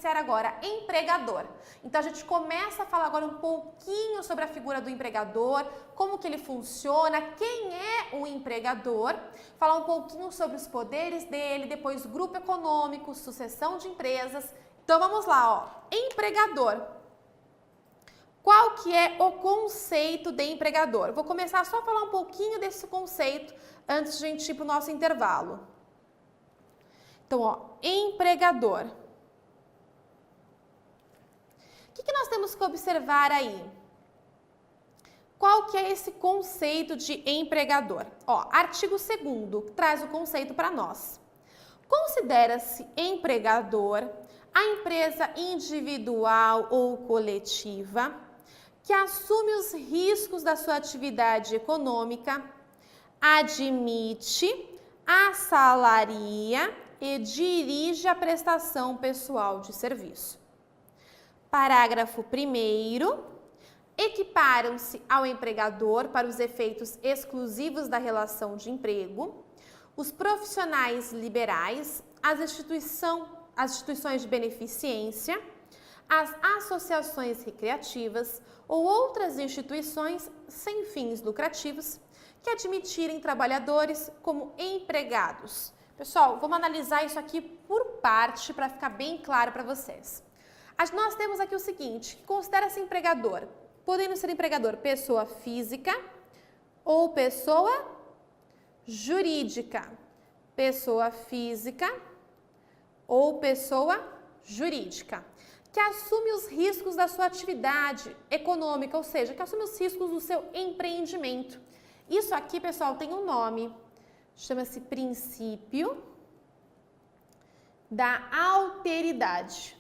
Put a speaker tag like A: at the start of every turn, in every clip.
A: disser agora empregador. Então, a gente começa a falar agora um pouquinho sobre a figura do empregador, como que ele funciona, quem é o empregador, falar um pouquinho sobre os poderes dele, depois grupo econômico, sucessão de empresas. Então, vamos lá, ó. Empregador. Qual que é o conceito de empregador? Vou começar só a falar um pouquinho desse conceito antes de a gente ir para o nosso intervalo. Então, ó, empregador. O que nós temos que observar aí? Qual que é esse conceito de empregador? Ó, artigo 2º traz o conceito para nós. Considera-se empregador a empresa individual ou coletiva que assume os riscos da sua atividade econômica, admite, assalaria e dirige a prestação pessoal de serviço. Parágrafo 1º. Equiparam-se ao empregador para os efeitos exclusivos da relação de emprego os profissionais liberais, as instituições de beneficência, as associações recreativas ou outras instituições sem fins lucrativos que admitirem trabalhadores como empregados. Pessoal, vamos analisar isso aqui por parte para ficar bem claro para vocês. Nós temos aqui o seguinte, considera-se empregador, podendo ser empregador pessoa física ou pessoa jurídica. Pessoa física ou pessoa jurídica, que assume os riscos da sua atividade econômica, ou seja, que assume os riscos do seu empreendimento. Isso aqui, pessoal, tem um nome, chama-se princípio da alteridade.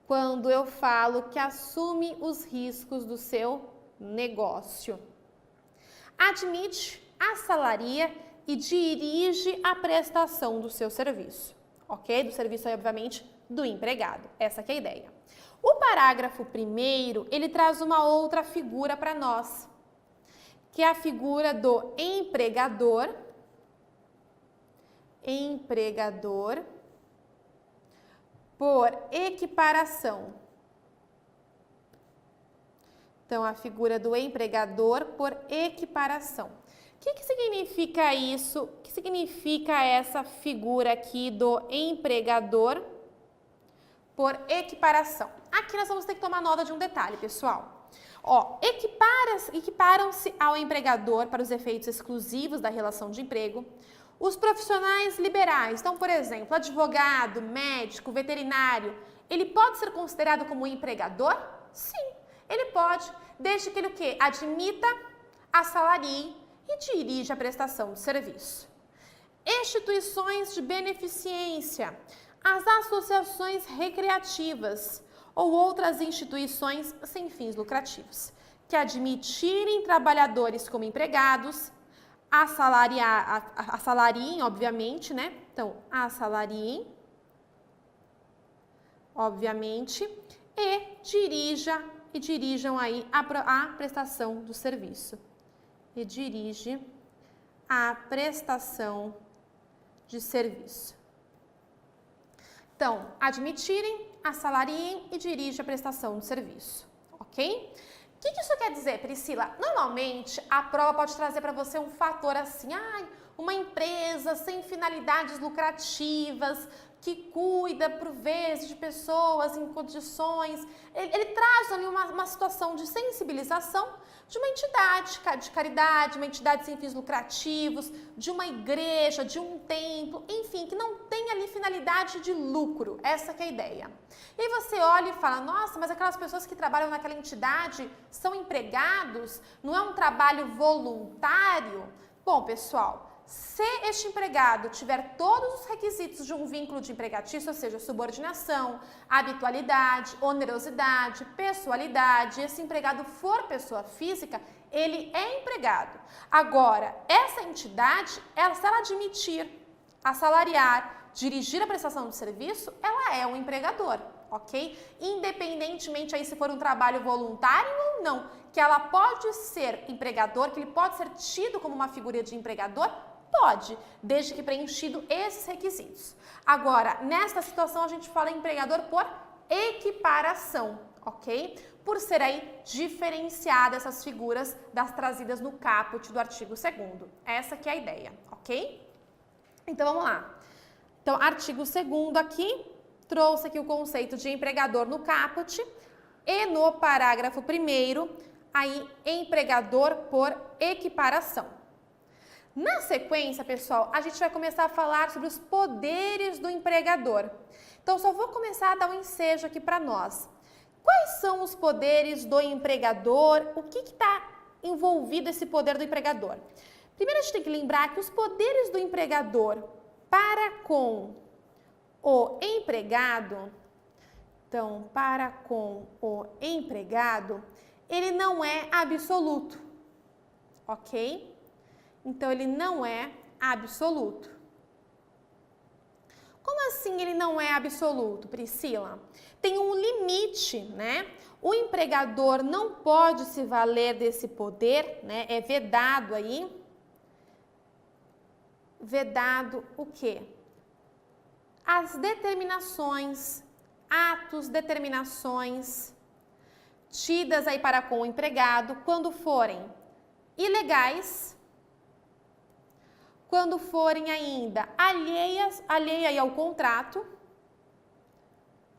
A: Quando eu falo que assume os riscos do seu negócio. Admite, assalaria e dirige a prestação do seu serviço, ok? Do serviço aí, obviamente, do empregado. Essa que é a ideia. O parágrafo 1º, ele traz uma outra figura para nós, que é a figura do empregador. Empregador por equiparação. Então, a figura do empregador por equiparação. O que significa isso? O que significa essa figura aqui do empregador por equiparação? Aqui nós vamos ter que tomar nota de um detalhe, pessoal. Ó, equiparam-se ao empregador para os efeitos exclusivos da relação de emprego os profissionais liberais. Então, por exemplo, advogado, médico, veterinário, ele pode ser considerado como empregador? Sim, ele pode, desde que ele o quê? Admita, assalarie e dirige a prestação de serviço. Instituições de beneficência, as associações recreativas ou outras instituições sem fins lucrativos, que admitirem trabalhadores como empregados, assalariem, obviamente, né? Então, assalariem, obviamente, e dirijam aí a prestação do serviço. E dirige a prestação de serviço. Então, admitirem, assalariem e dirige a prestação de serviço, ok? O que isso quer dizer, Priscila? Normalmente, a prova pode trazer para você um fator assim, uma empresa sem finalidades lucrativas, que cuida, por vezes, de pessoas em condições. Ele traz ali uma situação de sensibilização de uma entidade de caridade, uma entidade sem fins lucrativos, de uma igreja, de um templo, enfim, que não tem ali finalidade de lucro. Essa que é a ideia. E aí você olha e fala, nossa, mas aquelas pessoas que trabalham naquela entidade são empregados? Não é um trabalho voluntário? Bom, pessoal, se este empregado tiver todos os requisitos de um vínculo de empregatício, ou seja, subordinação, habitualidade, onerosidade, pessoalidade, esse empregado for pessoa física, ele é empregado. Agora, essa entidade, se ela admitir, assalariar, dirigir a prestação de serviço, ela é um empregador, ok? Independentemente aí se for um trabalho voluntário ou não, que ela pode ser empregador, que ele pode ser tido como uma figura de empregador, Pode, desde que preenchido esses requisitos. Agora, nesta situação, a gente fala empregador por equiparação, ok? Por ser aí diferenciada essas figuras das trazidas no caput do artigo 2º. Essa que é a ideia, ok? Então, vamos lá. Então, artigo 2º aqui, trouxe aqui o conceito de empregador no caput e no parágrafo 1º, aí, empregador por equiparação. Na sequência, pessoal, a gente vai começar a falar sobre os poderes do empregador. Então, só vou começar a dar um ensejo aqui para nós. Quais são os poderes do empregador? O que está envolvido esse poder do empregador? Primeiro, a gente tem que lembrar que os poderes do empregador para com o empregado, então, para com o empregado, ele não é absoluto, ok? Então, ele não é absoluto. Como assim ele não é absoluto, Priscila? Tem um limite, né? O empregador não pode se valer desse poder, né? É vedado aí. Vedado o quê? As determinações, atos, determinações tidas aí para com o empregado quando forem ilegais, quando forem ainda alheia ao contrato,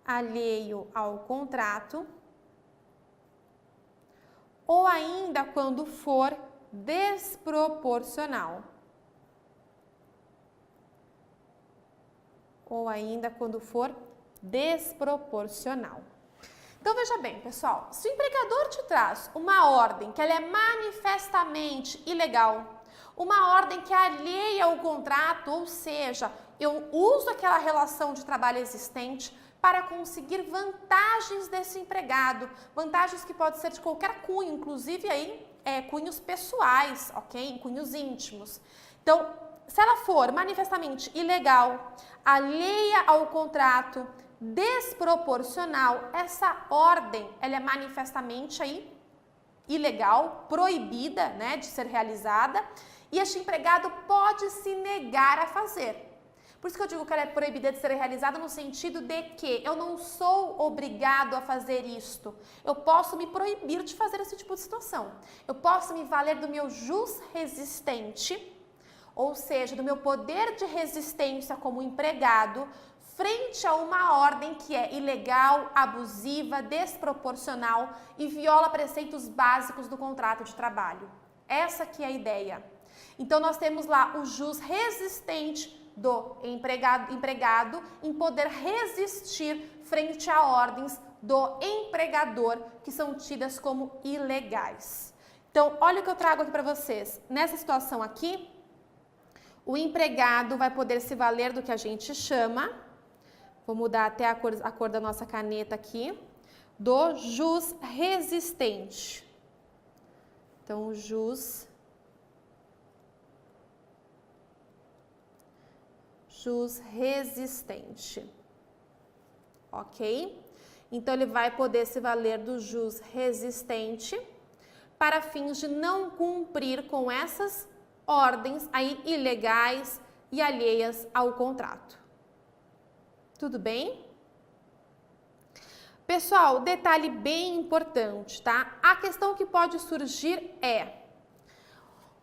A: alheio ao contrato, ou ainda quando for desproporcional. Ou ainda quando for desproporcional. Então, veja bem, pessoal, se o empregador te traz uma ordem que ela é manifestamente ilegal, uma ordem que é alheia ao contrato, ou seja, eu uso aquela relação de trabalho existente para conseguir vantagens desse empregado, vantagens que podem ser de qualquer cunho, inclusive aí cunhos pessoais, ok? Cunhos íntimos. Então, se ela for manifestamente ilegal, alheia ao contrato, desproporcional, essa ordem ela é manifestamente aí ilegal, proibida, né, de ser realizada, e este empregado pode se negar a fazer. Por isso que eu digo que ela é proibida de ser realizada no sentido de que eu não sou obrigado a fazer isto. Eu posso me proibir de fazer esse tipo de situação. Eu posso me valer do meu jus resistente, ou seja, do meu poder de resistência como empregado, frente a uma ordem que é ilegal, abusiva, desproporcional e viola preceitos básicos do contrato de trabalho. Essa que é a ideia. Então, nós temos lá o jus resistente do empregado em poder resistir frente a ordens do empregador que são tidas como ilegais. Então, olha o que eu trago aqui para vocês. Nessa situação aqui, o empregado vai poder se valer do que a gente chama, vou mudar até a cor da nossa caneta aqui, do jus resistente. Então, o jus resistente, ok? Então, ele vai poder se valer do jus resistente para fins de não cumprir com essas ordens aí ilegais e alheias ao contrato. Tudo bem? Pessoal, detalhe bem importante, tá? A questão que pode surgir é: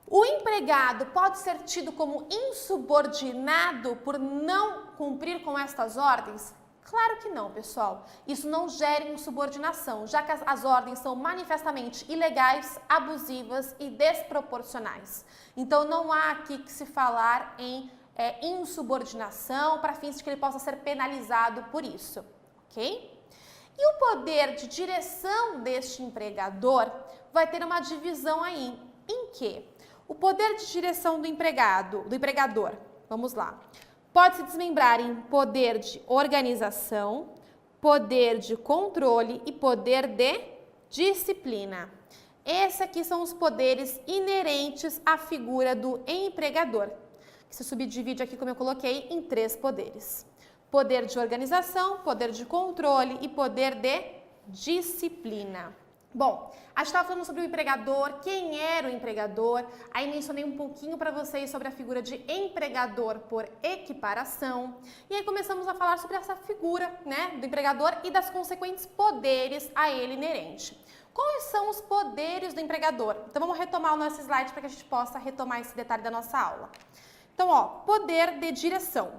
A: o empregado pode ser tido como insubordinado por não cumprir com estas ordens? Claro que não, pessoal. Isso não gera insubordinação, já que as ordens são manifestamente ilegais, abusivas e desproporcionais. Então, não há aqui que se falar em insubordinação para fins de que ele possa ser penalizado por isso, ok? E o poder de direção deste empregador vai ter uma divisão aí. Em que? O poder de direção do empregador, vamos lá, pode se desmembrar em poder de organização, poder de controle e poder de disciplina. Esses aqui são os poderes inerentes à figura do empregador, que se subdivide aqui, como eu coloquei, em 3 poderes. Poder de organização, poder de controle e poder de disciplina. Bom, a gente estava falando sobre o empregador, quem era o empregador, aí mencionei um pouquinho para vocês sobre a figura de empregador por equiparação, e aí começamos a falar sobre essa figura, né, do empregador e das consequentes poderes a ele inerente. Quais são os poderes do empregador? Então vamos retomar o nosso slide para que a gente possa retomar esse detalhe da nossa aula. Então, ó, poder de direção.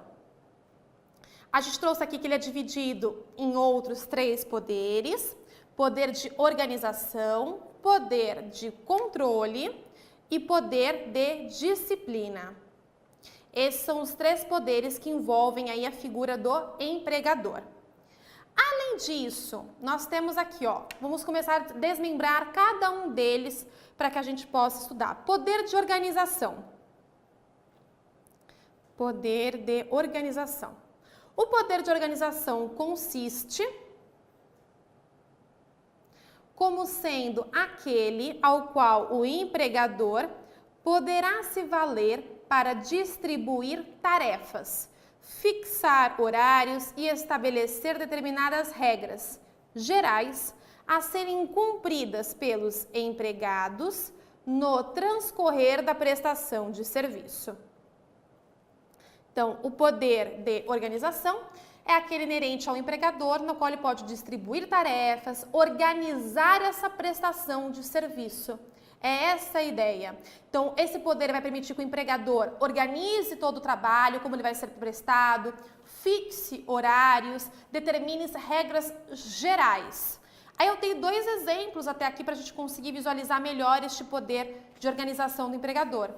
A: A gente trouxe aqui que ele é dividido em outros 3 poderes. Poder de organização, poder de controle e poder de disciplina. Esses são os 3 poderes que envolvem aí a figura do empregador. Além disso, nós temos aqui, ó, vamos começar a desmembrar cada um deles para que a gente possa estudar. Poder de organização. Poder de organização. O poder de organização consiste como sendo aquele ao qual o empregador poderá se valer para distribuir tarefas, fixar horários e estabelecer determinadas regras gerais a serem cumpridas pelos empregados no transcorrer da prestação de serviço. Então, o poder de organização é aquele inerente ao empregador, no qual ele pode distribuir tarefas, organizar essa prestação de serviço. É essa a ideia. Então, esse poder vai permitir que o empregador organize todo o trabalho, como ele vai ser prestado, fixe horários, determine regras gerais. Aí eu tenho 2 exemplos até aqui para a gente conseguir visualizar melhor este poder de organização do empregador.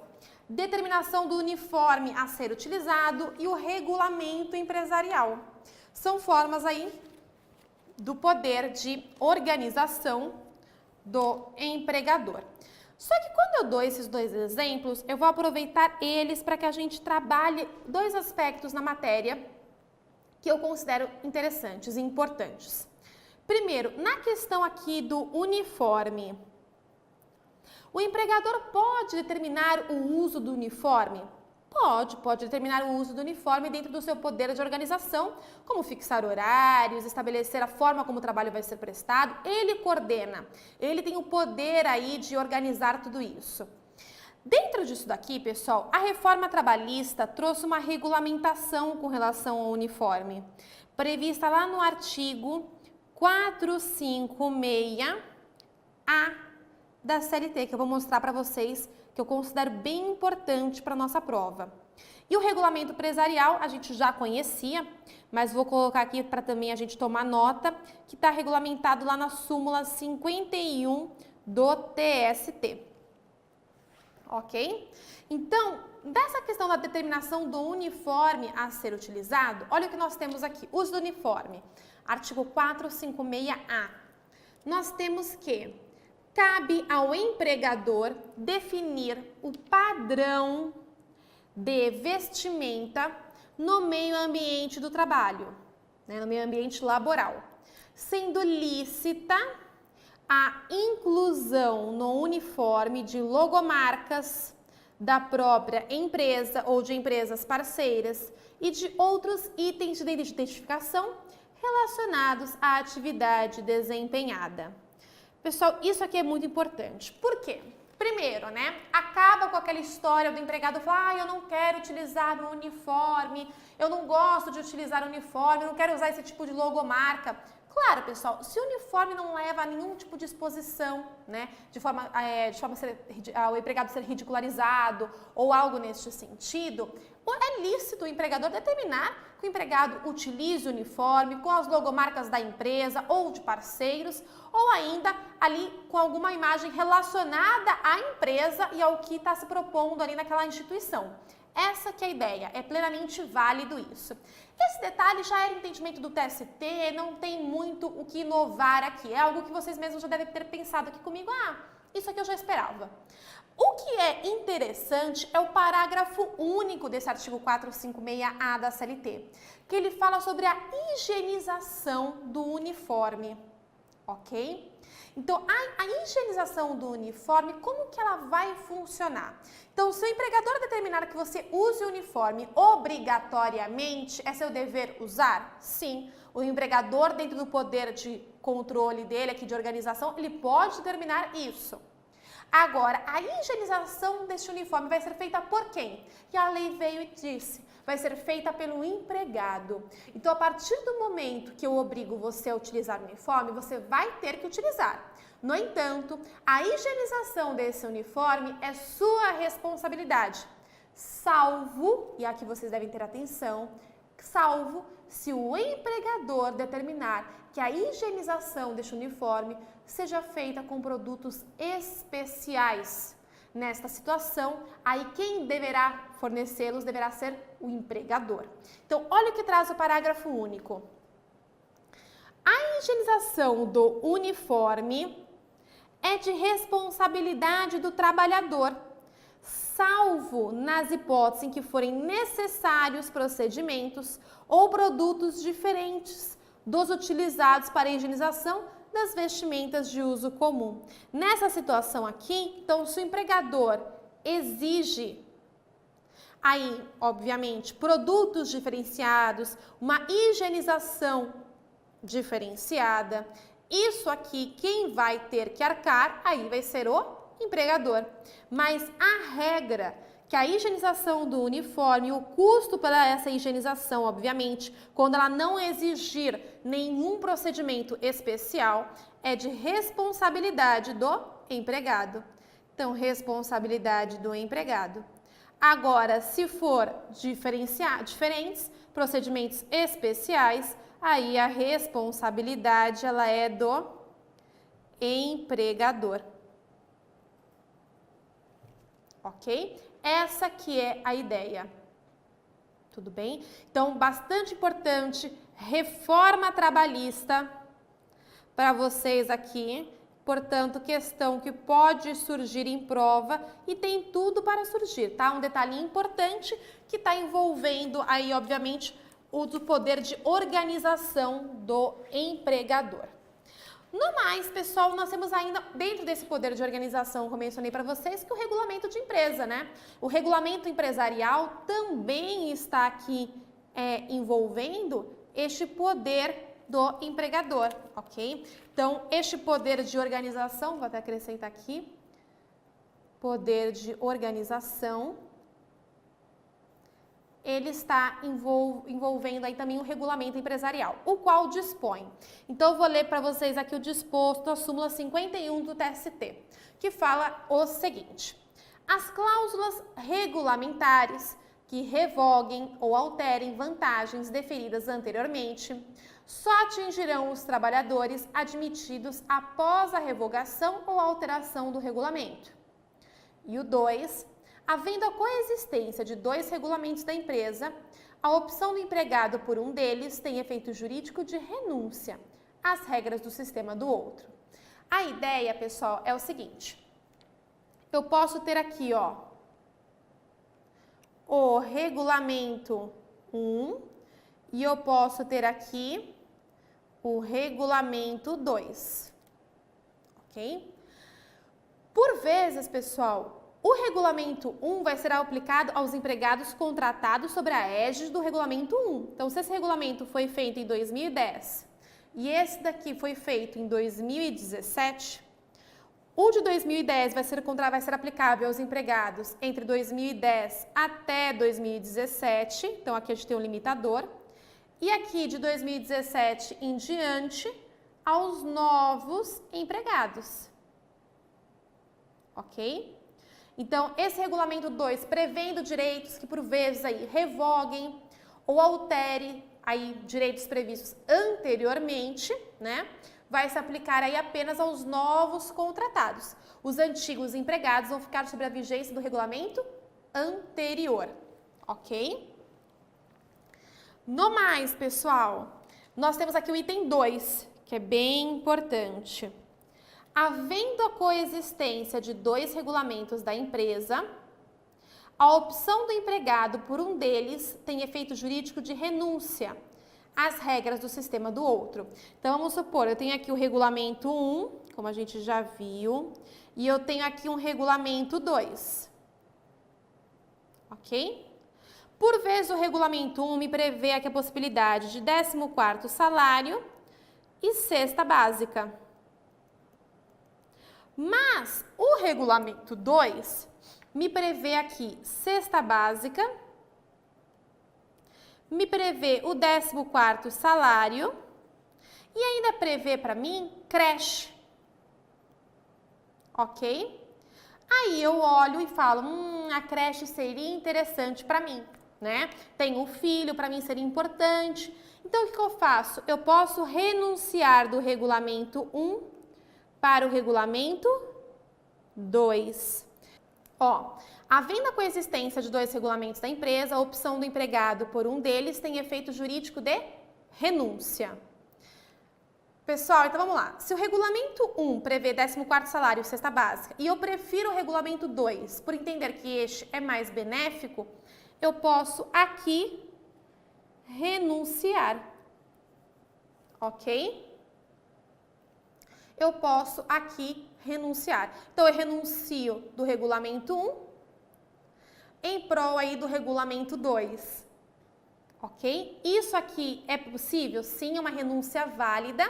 A: Determinação do uniforme a ser utilizado e o regulamento empresarial. São formas aí do poder de organização do empregador. Só que quando eu dou esses 2 exemplos, eu vou aproveitar eles para que a gente trabalhe 2 aspectos na matéria que eu considero interessantes e importantes. Primeiro, na questão aqui do uniforme. O empregador pode determinar o uso do uniforme? Pode determinar o uso do uniforme dentro do seu poder de organização, como fixar horários, estabelecer a forma como o trabalho vai ser prestado. Ele coordena, ele tem o poder aí de organizar tudo isso. Dentro disso daqui, pessoal, a reforma trabalhista trouxe uma regulamentação com relação ao uniforme, prevista lá no artigo 456A da CLT, que eu vou mostrar para vocês, que eu considero bem importante para a nossa prova. E o regulamento empresarial a gente já conhecia, mas vou colocar aqui para também a gente tomar nota, que está regulamentado lá na súmula 51 do TST. Ok? Então, dessa questão da determinação do uniforme a ser utilizado, olha o que nós temos aqui, uso do uniforme, artigo 456A. Nós temos que cabe ao empregador definir o padrão de vestimenta no meio ambiente do trabalho, né, no meio ambiente laboral, sendo lícita a inclusão no uniforme de logomarcas da própria empresa ou de empresas parceiras e de outros itens de identificação relacionados à atividade desempenhada. Pessoal, isso aqui é muito importante. Por quê? Primeiro, né, acaba com aquela história do empregado falar, eu não quero utilizar o uniforme, eu não gosto de utilizar o uniforme, eu não quero usar esse tipo de logomarca. Claro, pessoal, se o uniforme não leva a nenhum tipo de exposição, né, de forma o empregado ser ridicularizado ou algo nesse sentido, é lícito o empregador determinar que o empregado utilize o uniforme com as logomarcas da empresa ou de parceiros, ou ainda ali com alguma imagem relacionada à empresa e ao que está se propondo ali naquela instituição. Essa que é a ideia, é plenamente válido isso. Esse detalhe já era entendimento do TST, não tem muito o que inovar aqui, é algo que vocês mesmos já devem ter pensado aqui comigo, isso aqui eu já esperava. O que é interessante é o parágrafo único desse artigo 456A da CLT, que ele fala sobre a higienização do uniforme, ok? Então, a higienização do uniforme, como que ela vai funcionar? Então, se o empregador determinar que você use o uniforme obrigatoriamente, é seu dever usar? Sim. O empregador, dentro do poder de controle dele, aqui de organização, ele pode determinar isso. Agora, a higienização deste uniforme vai ser feita por quem? E a lei veio e disse, vai ser feita pelo empregado. Então, a partir do momento que eu obrigo você a utilizar o uniforme, você vai ter que utilizar. No entanto, a higienização desse uniforme é sua responsabilidade, salvo, e aqui vocês devem ter atenção, salvo se o empregador determinar que a higienização deste uniforme seja feita com produtos especiais. Nesta situação, aí quem deverá fornecê-los deverá ser o empregador. Então, olha o que traz o parágrafo único. A higienização do uniforme é de responsabilidade do trabalhador, salvo nas hipóteses em que forem necessários procedimentos ou produtos diferentes dos utilizados para a higienização das vestimentas de uso comum. Nessa situação aqui, então, se o empregador exige aí, obviamente, produtos diferenciados, uma higienização diferenciada, isso aqui, quem vai ter que arcar, aí vai ser o empregador. Mas a regra que a higienização do uniforme, o custo para essa higienização, obviamente, quando ela não exigir nenhum procedimento especial, é de responsabilidade do empregado. Então, responsabilidade do empregado. Agora, se for diferentes procedimentos especiais, aí a responsabilidade ela é do empregador. Ok? Essa que é a ideia. Tudo bem? Então, bastante importante, reforma trabalhista para vocês aqui. Portanto, questão que pode surgir em prova e tem tudo para surgir, tá? Um detalhe importante que está envolvendo aí, obviamente, o do poder de organização do empregador. No mais, pessoal, nós temos ainda, dentro desse poder de organização, como eu mencionei para vocês, que o regulamento de empresa, né? O regulamento empresarial também está aqui envolvendo este poder do empregador, ok? Então, este poder de organização, vou até acrescentar aqui, poder de organização, ele está envolvendo aí também o regulamento empresarial, o qual dispõe. Então, eu vou ler para vocês aqui o disposto, a súmula 51 do TST, que fala o seguinte: as cláusulas regulamentares que revoguem ou alterem vantagens deferidas anteriormente só atingirão os trabalhadores admitidos após a revogação ou alteração do regulamento. E o 2, havendo a coexistência de dois regulamentos da empresa, a opção do empregado por um deles tem efeito jurídico de renúncia às regras do sistema do outro. A ideia, pessoal, é o seguinte: eu posso ter aqui, ó, o regulamento 1 e eu posso ter aqui o regulamento 2, ok? Por vezes, pessoal, o regulamento 1 vai ser aplicado aos empregados contratados sobre a égide do regulamento 1. Então, se esse regulamento foi feito em 2010 e esse daqui foi feito em 2017, o de 2010 vai ser aplicável aos empregados entre 2010 até 2017. Então, aqui a gente tem um limitador. E aqui, de 2017 em diante, aos novos empregados. Ok? Então, esse regulamento 2, prevendo direitos que por vezes aí revoguem ou alterem aí direitos previstos anteriormente, né? Vai se aplicar aí apenas aos novos contratados. Os antigos empregados vão ficar sob a vigência do regulamento anterior, ok? No mais, pessoal, nós temos aqui o item 2, que é bem importante. Havendo a coexistência de dois regulamentos da empresa, a opção do empregado por um deles tem efeito jurídico de renúncia as regras do sistema do outro. Então, vamos supor, eu tenho aqui o regulamento 1, como a gente já viu, e eu tenho aqui um regulamento 2, ok? Por vezes, o regulamento 1 me prevê aqui a possibilidade de 14º salário e cesta básica. Mas o regulamento 2 me prevê aqui cesta básica, me prevê o 14º salário e ainda prevê para mim creche, ok? Aí eu olho e falo, a creche seria interessante para mim, né? Tenho um filho, para mim seria importante. Então, o que eu faço? Eu posso renunciar do regulamento 1 para o regulamento 2. Ó, havendo a coexistência de dois regulamentos da empresa, a opção do empregado por um deles tem efeito jurídico de renúncia. Pessoal, então vamos lá. Se o regulamento 1 prevê 14º salário e cesta básica, e eu prefiro o regulamento 2, por entender que este é mais benéfico, eu posso aqui renunciar, ok? Eu posso aqui renunciar. Então, eu renuncio do regulamento 1 em prol aí do regulamento 2, ok? Isso aqui é possível? Sim, é uma renúncia válida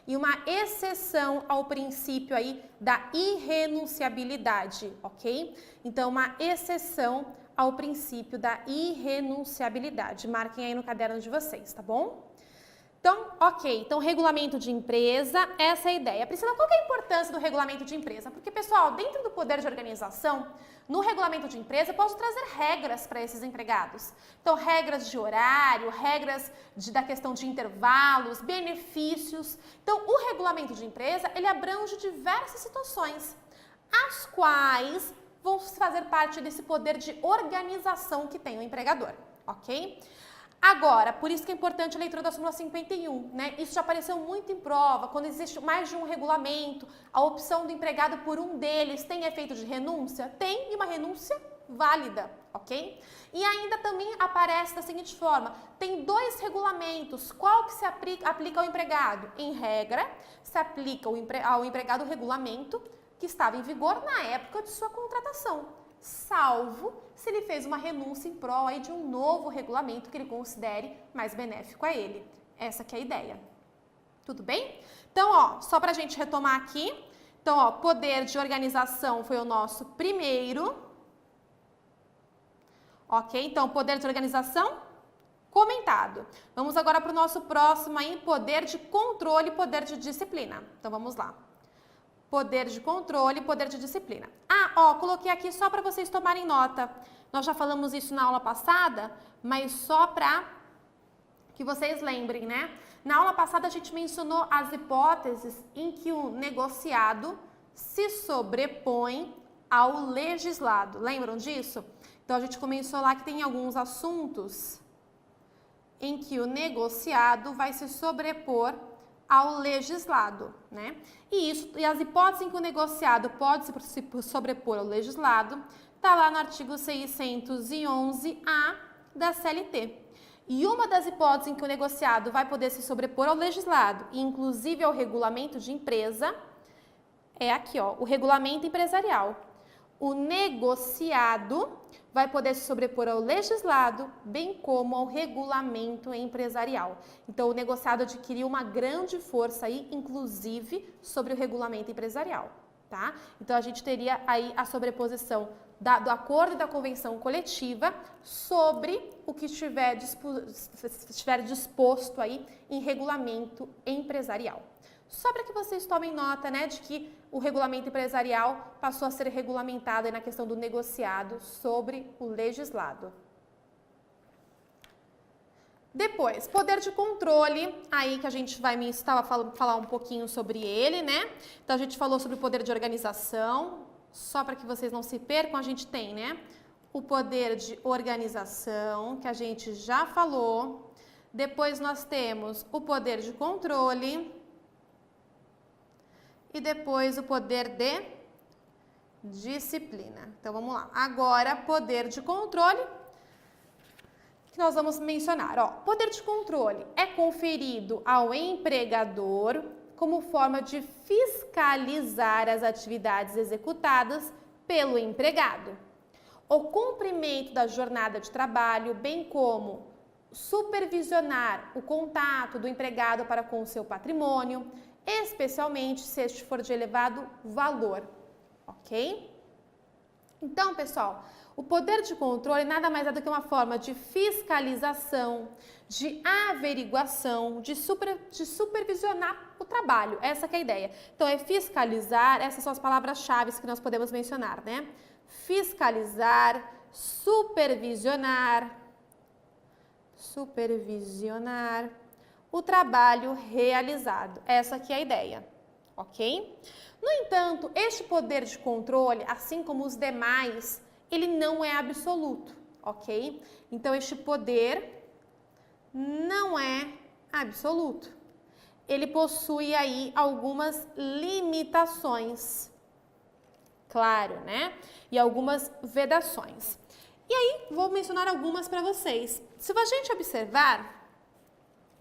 A: e uma exceção ao princípio aí da irrenunciabilidade, ok? Então, uma exceção ao princípio da irrenunciabilidade. Marquem aí no caderno de vocês, tá bom? Então, ok, então regulamento de empresa, essa é a ideia. Priscila, qual que é a importância do regulamento de empresa? Porque, pessoal, dentro do poder de organização, no regulamento de empresa, eu posso trazer regras para esses empregados. Então, regras de horário, regras da questão de intervalos, benefícios. Então, o regulamento de empresa, ele abrange diversas situações, as quais vão fazer parte desse poder de organização que tem o empregador, ok? Agora, por isso que é importante a leitura da súmula 51, né? Isso já apareceu muito em prova, quando existe mais de um regulamento, a opção do empregado por um deles tem efeito de renúncia? Tem, e uma renúncia válida, ok? E ainda também aparece da seguinte forma, tem dois regulamentos, qual que se aplica ao empregado? Em regra, se aplica ao empregado o regulamento que estava em vigor na época de sua contratação, salvo se ele fez uma renúncia em prol aí de um novo regulamento que ele considere mais benéfico a ele. Essa que é a ideia. Tudo bem? Então, ó, só para a gente retomar aqui. Então, ó, poder de organização foi o nosso primeiro. Ok? Então, poder de organização comentado. Vamos agora para o nosso próximo aí, poder de controle e poder de disciplina. Então, vamos lá. Poder de controle e poder de disciplina. Ó, coloquei aqui só para vocês tomarem nota. Nós já falamos isso na aula passada, mas só para que vocês lembrem, né? Na aula passada a gente mencionou as hipóteses em que o negociado se sobrepõe ao legislado. Lembram disso? Então a gente começou lá que tem alguns assuntos em que o negociado vai se sobrepor ao legislado, né? E as hipóteses em que o negociado pode se sobrepor ao legislado, está lá no artigo 611-A da CLT. E uma das hipóteses em que o negociado vai poder se sobrepor ao legislado, e inclusive ao regulamento de empresa, é aqui, ó, o regulamento empresarial. O negociado vai poder se sobrepor ao legislado, bem como ao regulamento empresarial. Então, o negociado adquiriu uma grande força aí, inclusive, sobre o regulamento empresarial, tá? Então, a gente teria aí a sobreposição do acordo e da convenção coletiva sobre o que estiver disposto aí em regulamento empresarial. Só para que vocês tomem nota, né, de que o regulamento empresarial passou a ser regulamentado aí na questão do negociado sobre o legislado. Depois, poder de controle, aí que a gente vai falar um pouquinho sobre ele, né? Então, a gente falou sobre o poder de organização, só para que vocês não se percam, a gente tem, né, o poder de organização, que a gente já falou. Depois, nós temos o poder de controle. E depois o poder de disciplina. Então, vamos lá. Agora, poder de controle. que nós vamos mencionar. Ó, poder de controle é conferido ao empregador como forma de fiscalizar as atividades executadas pelo empregado. O cumprimento da jornada de trabalho, bem como supervisionar o contato do empregado para com o seu patrimônio, especialmente se este for de elevado valor, ok? Então, pessoal, o poder de controle nada mais é do que uma forma de fiscalização, de averiguação, de supervisionar o trabalho. Essa que é a ideia. Então, é fiscalizar, essas são as palavras-chave que nós podemos mencionar, né? Fiscalizar, supervisionar o trabalho realizado. Essa aqui é a ideia, ok? No entanto, este poder de controle, assim como os demais, ele não é absoluto, ok? Então, este poder não é absoluto. Ele possui aí algumas limitações, claro, né? E algumas vedações. E aí, vou mencionar algumas para vocês. Se a gente observar,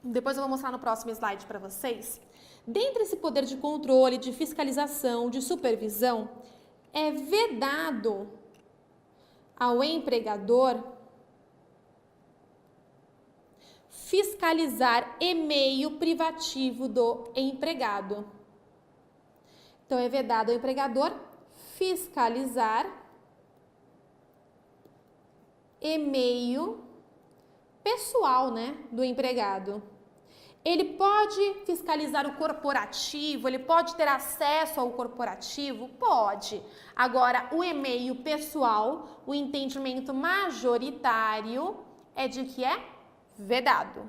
A: depois eu vou mostrar no próximo slide para vocês, dentre esse poder de controle, de fiscalização, de supervisão, é vedado ao empregador fiscalizar e-mail privativo do empregado. Então, é vedado ao empregador fiscalizar e-mail pessoal, né, do empregado. Ele pode fiscalizar o corporativo, ele pode ter acesso ao corporativo? Pode. Agora, o e-mail pessoal, o entendimento majoritário é de que é vedado.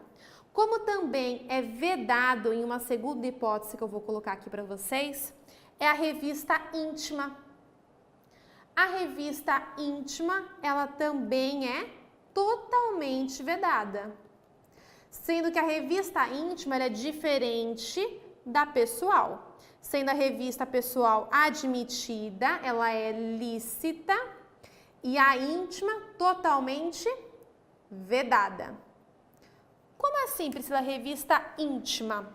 A: Como também é vedado em uma segunda hipótese que eu vou colocar aqui para vocês, é a revista íntima. A revista íntima, ela também é totalmente vedada. Sendo que a revista íntima ela é diferente da pessoal. Sendo a revista pessoal admitida, ela é lícita, e a íntima totalmente vedada. Como assim, Priscila, revista íntima?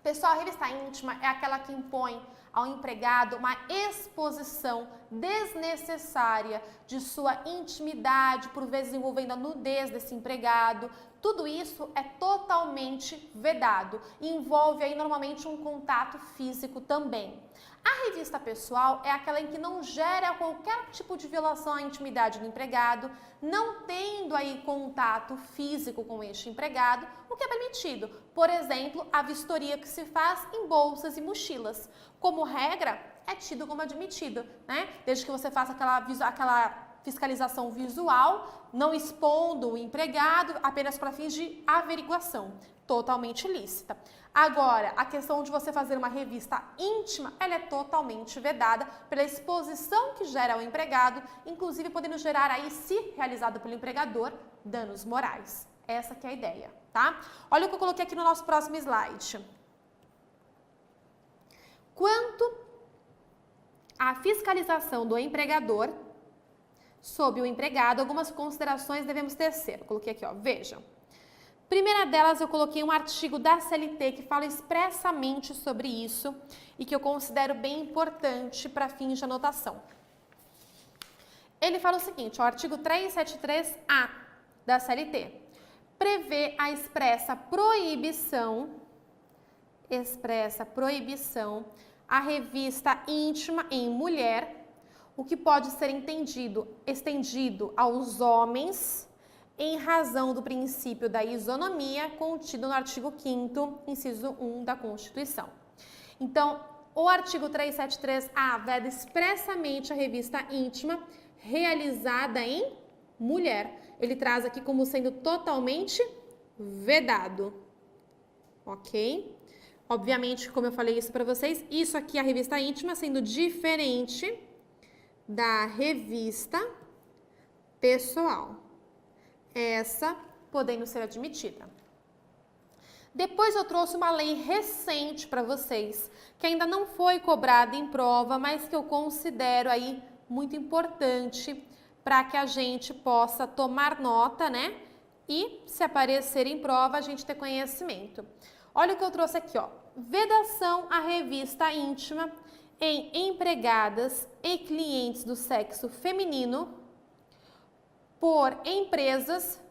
A: Pessoal, a revista íntima é aquela que impõe ao empregado uma exposição desnecessária de sua intimidade, por vezes envolvendo a nudez desse empregado. Tudo isso é totalmente vedado e envolve aí normalmente um contato físico também. A revista pessoal é aquela em que não gera qualquer tipo de violação à intimidade do empregado, não tendo aí contato físico com este empregado, o que é permitido. Por exemplo, a vistoria que se faz em bolsas e mochilas. Como regra, é tido como admitido, né? Desde que você faça aquela fiscalização visual, não expondo o empregado, apenas para fins de averiguação, totalmente lícita. Agora, a questão de você fazer uma revista íntima, ela é totalmente vedada pela exposição que gera ao empregado, inclusive podendo gerar aí, se realizado pelo empregador, danos morais. Essa que é a ideia, tá? Olha o que eu coloquei aqui no nosso próximo slide. Quanto à fiscalização do empregador sobre o empregado, algumas considerações devemos tecer. Eu coloquei aqui, ó, vejam. Primeira delas, eu coloquei um artigo da CLT que fala expressamente sobre isso e que eu considero bem importante para fins de anotação. Ele fala o seguinte, o artigo 373-A da CLT prevê a expressa proibição à revista íntima em mulher, o que pode ser estendido aos homens em razão do princípio da isonomia contido no artigo 5º, inciso 1 da Constituição. Então, o artigo 373-A veda expressamente a revista íntima realizada em mulher. Ele traz aqui como sendo totalmente vedado, ok? Obviamente, como eu falei isso para vocês, isso aqui é a revista íntima sendo diferente da revista pessoal. Essa podendo ser admitida. Depois eu trouxe uma lei recente para vocês, que ainda não foi cobrada em prova, mas que eu considero aí muito importante para que a gente possa tomar nota, né? e, se aparecer em prova, a gente ter conhecimento. Olha o que eu trouxe aqui, ó. Vedação à revista íntima em empregadas e clientes do sexo feminino por empresas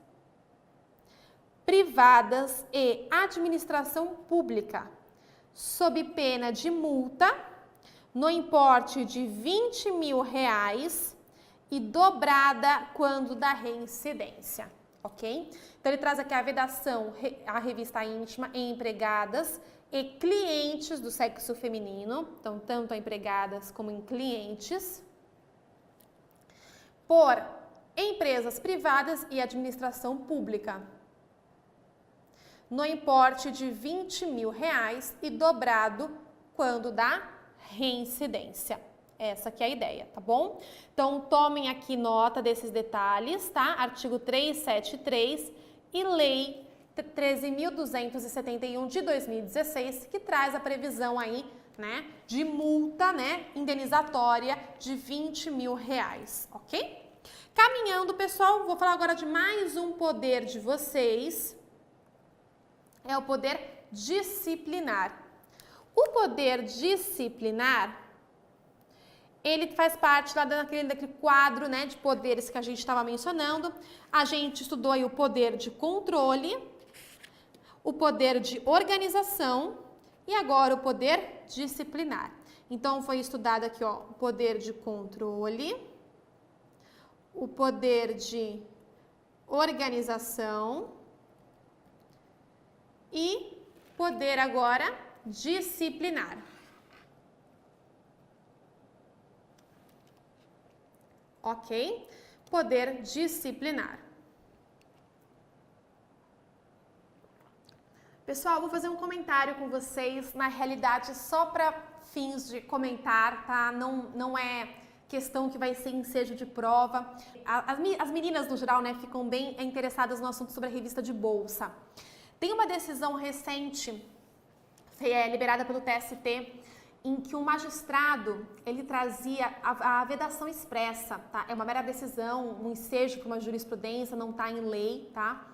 A: privadas e administração pública, sob pena de multa no importe de R$20.000 e dobrada quando da reincidência, ok? Então, ele traz aqui a vedação à revista íntima em empregadas e clientes do sexo feminino, então, tanto a empregadas como em clientes, por empresas privadas e administração pública, no importe de R$20.000 e dobrado quando da reincidência. Essa aqui é a ideia, tá bom? Então, tomem aqui nota desses detalhes, tá? Artigo 373 e Lei 13.271 de 2016, que traz a previsão aí, né, de multa, né, indenizatória de R$20.000, ok? Caminhando, pessoal, vou falar agora de mais um poder de vocês. É o poder disciplinar. O poder disciplinar, ele faz parte lá daquele quadro, né, de poderes que a gente estava mencionando. A gente estudou aí o poder de controle, o poder de organização e agora o poder disciplinar. Então, foi estudado aqui, ó, o poder de controle, o poder de organização e poder agora disciplinar. Ok? Poder disciplinar. Pessoal, vou fazer um comentário com vocês, na realidade só para fins de comentar, tá? Não é questão que vai ser ensejo de prova. As meninas, no geral, né, ficam bem interessadas no assunto sobre a revista de bolsa. Tem uma decisão recente, liberada pelo TST, em que o magistrado, ele trazia a vedação expressa, tá? É uma mera decisão, um ensejo para uma jurisprudência, não está em lei, tá?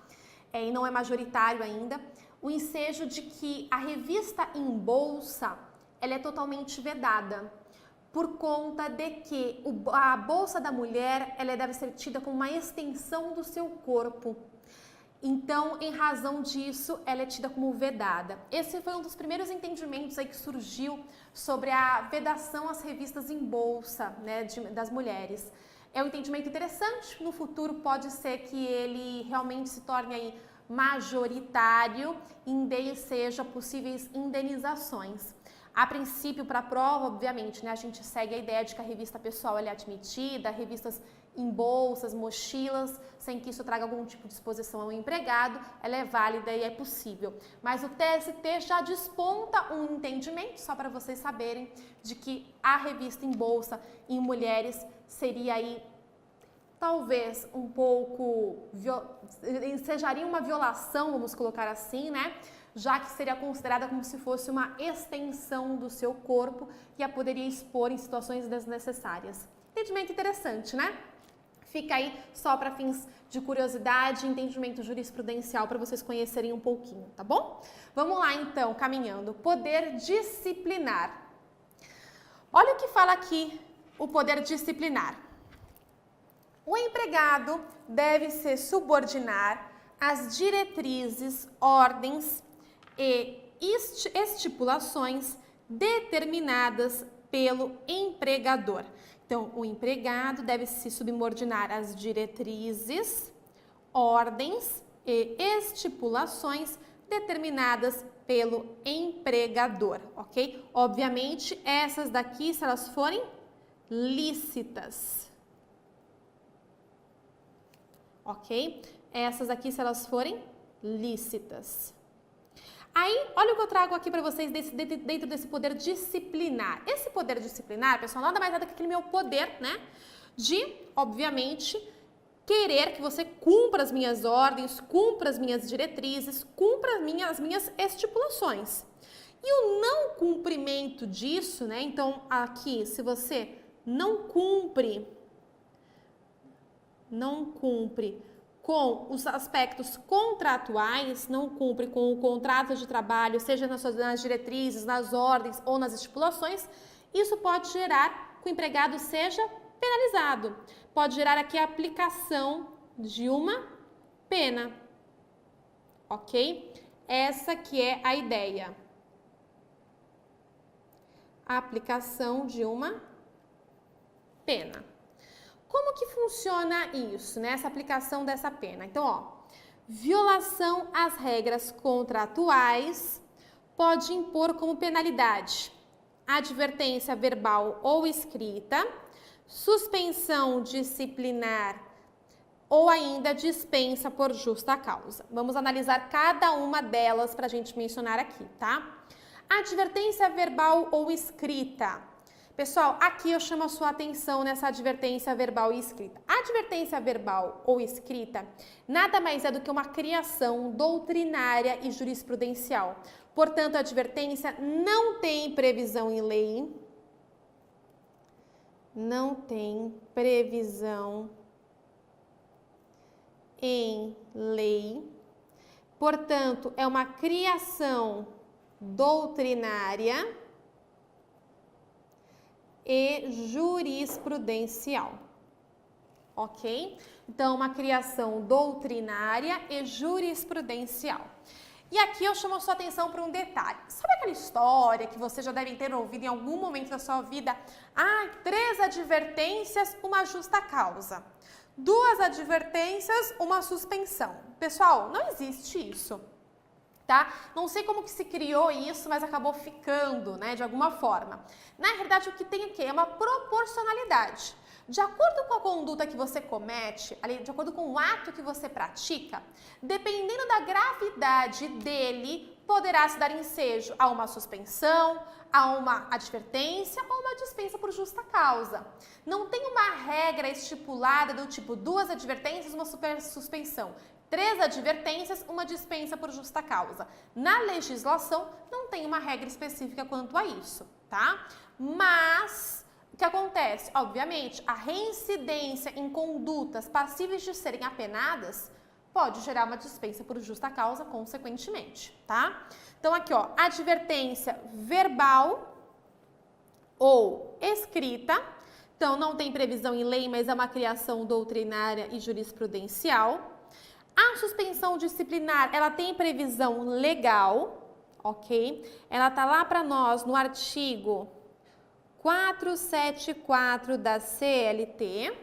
A: E não é majoritário ainda. O ensejo de que a revista em bolsa, ela é totalmente vedada, por conta de que a bolsa da mulher, ela deve ser tida como uma extensão do seu corpo. Então, em razão disso, ela é tida como vedada. Esse foi um dos primeiros entendimentos aí que surgiu sobre a vedação às revistas em bolsa, né, das mulheres. É um entendimento interessante, no futuro pode ser que ele realmente se torne aí majoritário e seja possíveis indenizações. A princípio, para a prova, obviamente, né, a gente segue a ideia de que a revista pessoal ela é admitida, revistas em bolsas, mochilas, sem que isso traga algum tipo de exposição ao empregado, ela é válida e é possível. Mas o TST já desponta um entendimento, só para vocês saberem, de que a revista em bolsa em mulheres seria aí talvez um pouco, ensejaria uma violação, vamos colocar assim, né? Já que seria considerada como se fosse uma extensão do seu corpo e a poderia expor em situações desnecessárias. Entendimento interessante, né? Fica aí só para fins de curiosidade e entendimento jurisprudencial para vocês conhecerem um pouquinho, tá bom? Vamos lá então, caminhando. Poder disciplinar. Olha o que fala aqui o poder disciplinar. O empregado deve se subordinar às diretrizes, ordens e estipulações determinadas pelo empregador. Então, o empregado deve se subordinar às diretrizes, ordens e estipulações determinadas pelo empregador, ok? Obviamente, essas daqui, se elas forem lícitas, ok? Essas aqui, se elas forem lícitas. Aí, olha o que eu trago aqui para vocês dentro desse poder disciplinar. Esse poder disciplinar, pessoal, nada mais é do que aquele meu poder, né? De, obviamente, querer que você cumpra as minhas ordens, cumpra as minhas diretrizes, cumpra as minhas estipulações. E o não cumprimento disso, né? Então, aqui, se você não cumpre com os aspectos contratuais, não cumpre com o contrato de trabalho, seja nas diretrizes, nas ordens ou nas estipulações, isso pode gerar que o empregado seja penalizado. Pode gerar aqui a aplicação de uma pena, ok? Essa que é a ideia. A aplicação de uma pena. Como que funciona isso, né? Essa aplicação dessa pena? Então, ó, violação às regras contratuais pode impor como penalidade advertência verbal ou escrita, suspensão disciplinar ou ainda dispensa por justa causa. Vamos analisar cada uma delas para a gente mencionar aqui, tá? Advertência verbal ou escrita. Pessoal, aqui eu chamo a sua atenção nessa advertência verbal e escrita. A advertência verbal ou escrita nada mais é do que uma criação doutrinária e jurisprudencial. Portanto, a advertência não tem previsão em lei. Não tem previsão em lei. Portanto, é uma criação doutrinária e jurisprudencial, ok? Então, uma criação doutrinária e jurisprudencial. E aqui eu chamo a sua atenção para um detalhe. Sabe aquela história que vocês já devem ter ouvido em algum momento da sua vida? 3 advertências, uma justa causa. 2 advertências, uma suspensão. Pessoal, não existe isso. Tá? Não sei como que se criou isso, mas acabou ficando, né, de alguma forma. Na realidade, o que tem aqui é uma proporcionalidade. De acordo com a conduta que você comete, de acordo com o ato que você pratica, dependendo da gravidade dele, poderá se dar ensejo a uma suspensão, a uma advertência ou uma dispensa por justa causa. Não tem uma regra estipulada do tipo 2 advertências, uma suspensão. 3 advertências, uma dispensa por justa causa. Na legislação, não tem uma regra específica quanto a isso, tá? Mas, o que acontece? Obviamente, a reincidência em condutas passíveis de serem apenadas pode gerar uma dispensa por justa causa, consequentemente, tá? Então, aqui, ó, advertência verbal ou escrita. Então, não tem previsão em lei, mas é uma criação doutrinária e jurisprudencial. A suspensão disciplinar, ela tem previsão legal, ok? Ela tá lá para nós no artigo 474 da CLT.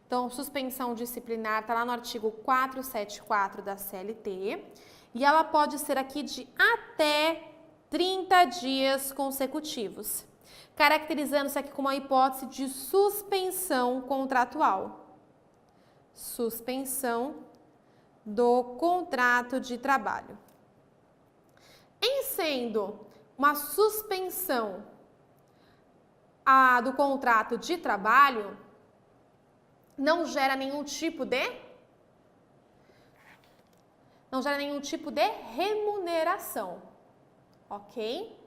A: Então, suspensão disciplinar tá lá no artigo 474 da CLT. E ela pode ser aqui de até 30 dias consecutivos, caracterizando-se aqui como uma hipótese de suspensão contratual. Suspensão do contrato de trabalho. Em sendo uma suspensão do contrato de trabalho, não gera nenhum tipo de remuneração, ok?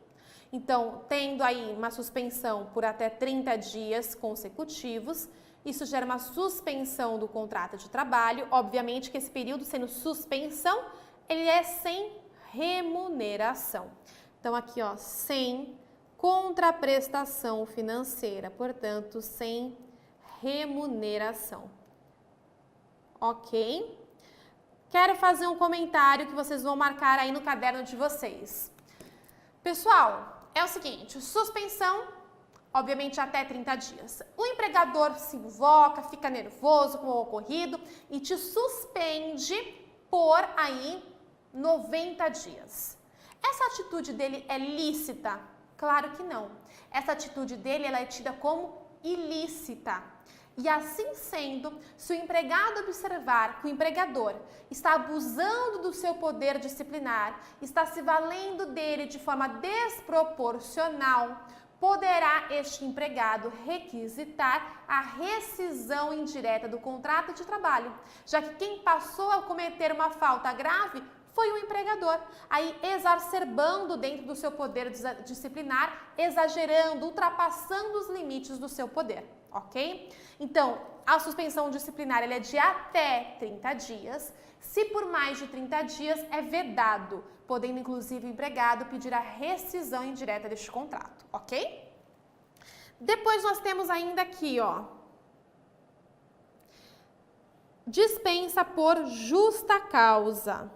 A: Então, tendo aí uma suspensão por até 30 dias consecutivos, isso gera uma suspensão do contrato de trabalho. Obviamente que esse período sendo suspensão, ele é sem remuneração. Então, aqui, ó, sem contraprestação financeira, portanto, sem remuneração. Ok? Quero fazer um comentário que vocês vão marcar aí no caderno de vocês. Pessoal, é o seguinte, suspensão, obviamente até 30 dias. O empregador se invoca, fica nervoso com o ocorrido e te suspende por aí 90 dias. Essa atitude dele é lícita? Claro que não. Essa atitude dele ela é tida como ilícita. E assim sendo, se o empregado observar que o empregador está abusando do seu poder disciplinar, está se valendo dele de forma desproporcional, poderá este empregado requisitar a rescisão indireta do contrato de trabalho, já que quem passou a cometer uma falta grave foi o empregador, aí exacerbando dentro do seu poder disciplinar, exagerando, ultrapassando os limites do seu poder, ok? Então, a suspensão disciplinar ela é de até 30 dias, se por mais de 30 dias é vedado, podendo inclusive o empregado pedir a rescisão indireta deste contrato, ok? Depois nós temos ainda aqui, ó, dispensa por justa causa.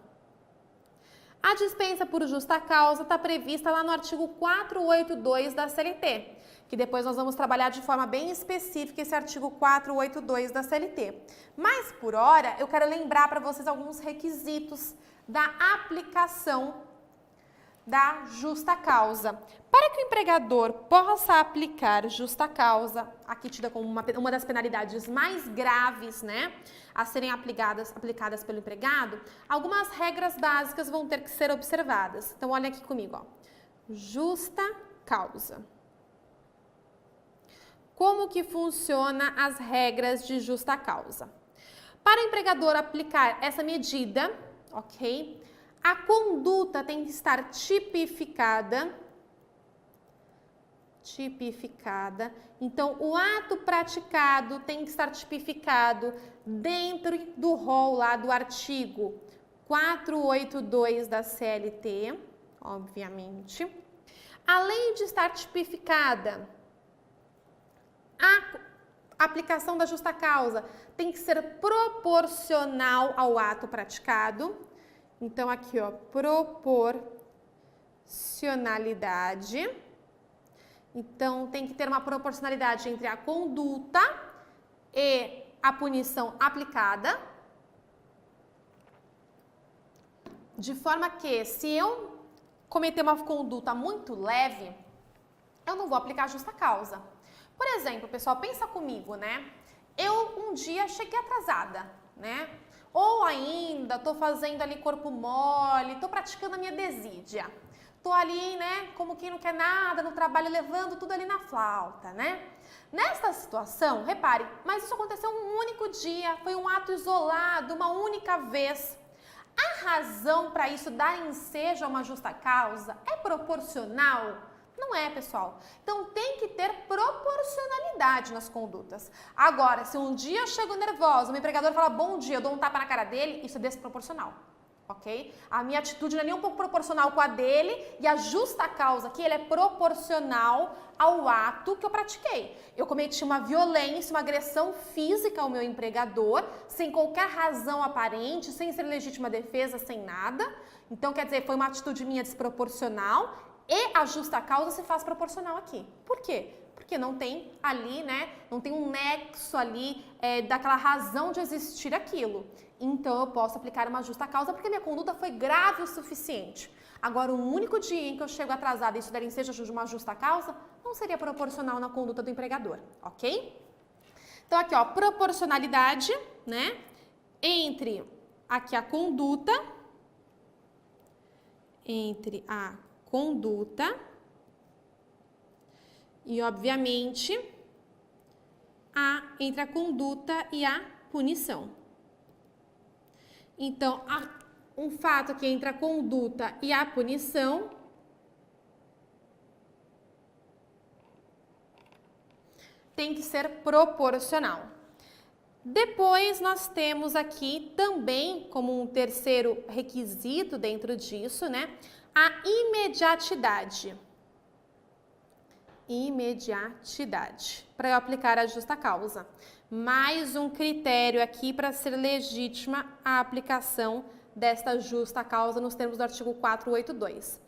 A: A dispensa por justa causa está prevista lá no artigo 482 da CLT, que depois nós vamos trabalhar de forma bem específica esse artigo 482 da CLT. Mas, por hora, eu quero lembrar para vocês alguns requisitos da aplicação da justa causa. Para que o empregador possa aplicar justa causa, aqui tida como uma das penalidades mais graves, né, a serem aplicadas pelo empregado, algumas regras básicas vão ter que ser observadas. Então, olha aqui comigo, ó. Justa causa. Como que funciona as regras de justa causa? Para o empregador aplicar essa medida, ok? A conduta tem que estar tipificada. Então, o ato praticado tem que estar tipificado dentro do rol lá do artigo 482 da CLT, obviamente. Além de estar tipificada, a aplicação da justa causa tem que ser proporcional ao ato praticado. Então, aqui, ó, proporcionalidade. Então, tem que ter uma proporcionalidade entre a conduta e a punição aplicada. De forma que, se eu cometer uma conduta muito leve, eu não vou aplicar a justa causa. Por exemplo, pessoal, pensa comigo, né? Eu um dia cheguei atrasada, né? Ou ainda, tô fazendo ali corpo mole, tô praticando a minha desídia. Tô ali, né, como quem não quer nada no trabalho, levando tudo ali na flauta, né? Nesta situação, repare, mas isso aconteceu um único dia, foi um ato isolado, uma única vez. A razão para isso dar ensejo a uma justa causa é proporcional? Não é, pessoal. Então, tem que ter proporcionalidade nas condutas. Agora, se um dia eu chego nervosa, o meu empregador fala bom dia, eu dou um tapa na cara dele, isso é desproporcional, ok? A minha atitude não é nem um pouco proporcional com a dele e a justa causa aqui, ele é proporcional ao ato que eu pratiquei. Eu cometi uma violência, uma agressão física ao meu empregador, sem qualquer razão aparente, sem ser legítima defesa, sem nada. Então, quer dizer, foi uma atitude minha desproporcional. E a justa causa se faz proporcional aqui. Por quê? Porque não tem ali, né? Não tem um nexo ali daquela razão de existir aquilo. Então, eu posso aplicar uma justa causa porque minha conduta foi grave o suficiente. Agora, um único dia em que eu chego atrasada e isso der ensejo de uma justa causa, não seria proporcional na conduta do empregador, ok? Então, aqui, ó, proporcionalidade, né? Entre aqui a conduta, e, obviamente, entre a conduta e a punição. Então, um fato que entre a conduta e a punição tem que ser proporcional. Depois, nós temos aqui também, como um terceiro requisito dentro disso, né? A imediatidade. Para eu aplicar a justa causa. Mais um critério aqui para ser legítima a aplicação desta justa causa nos termos do artigo 482.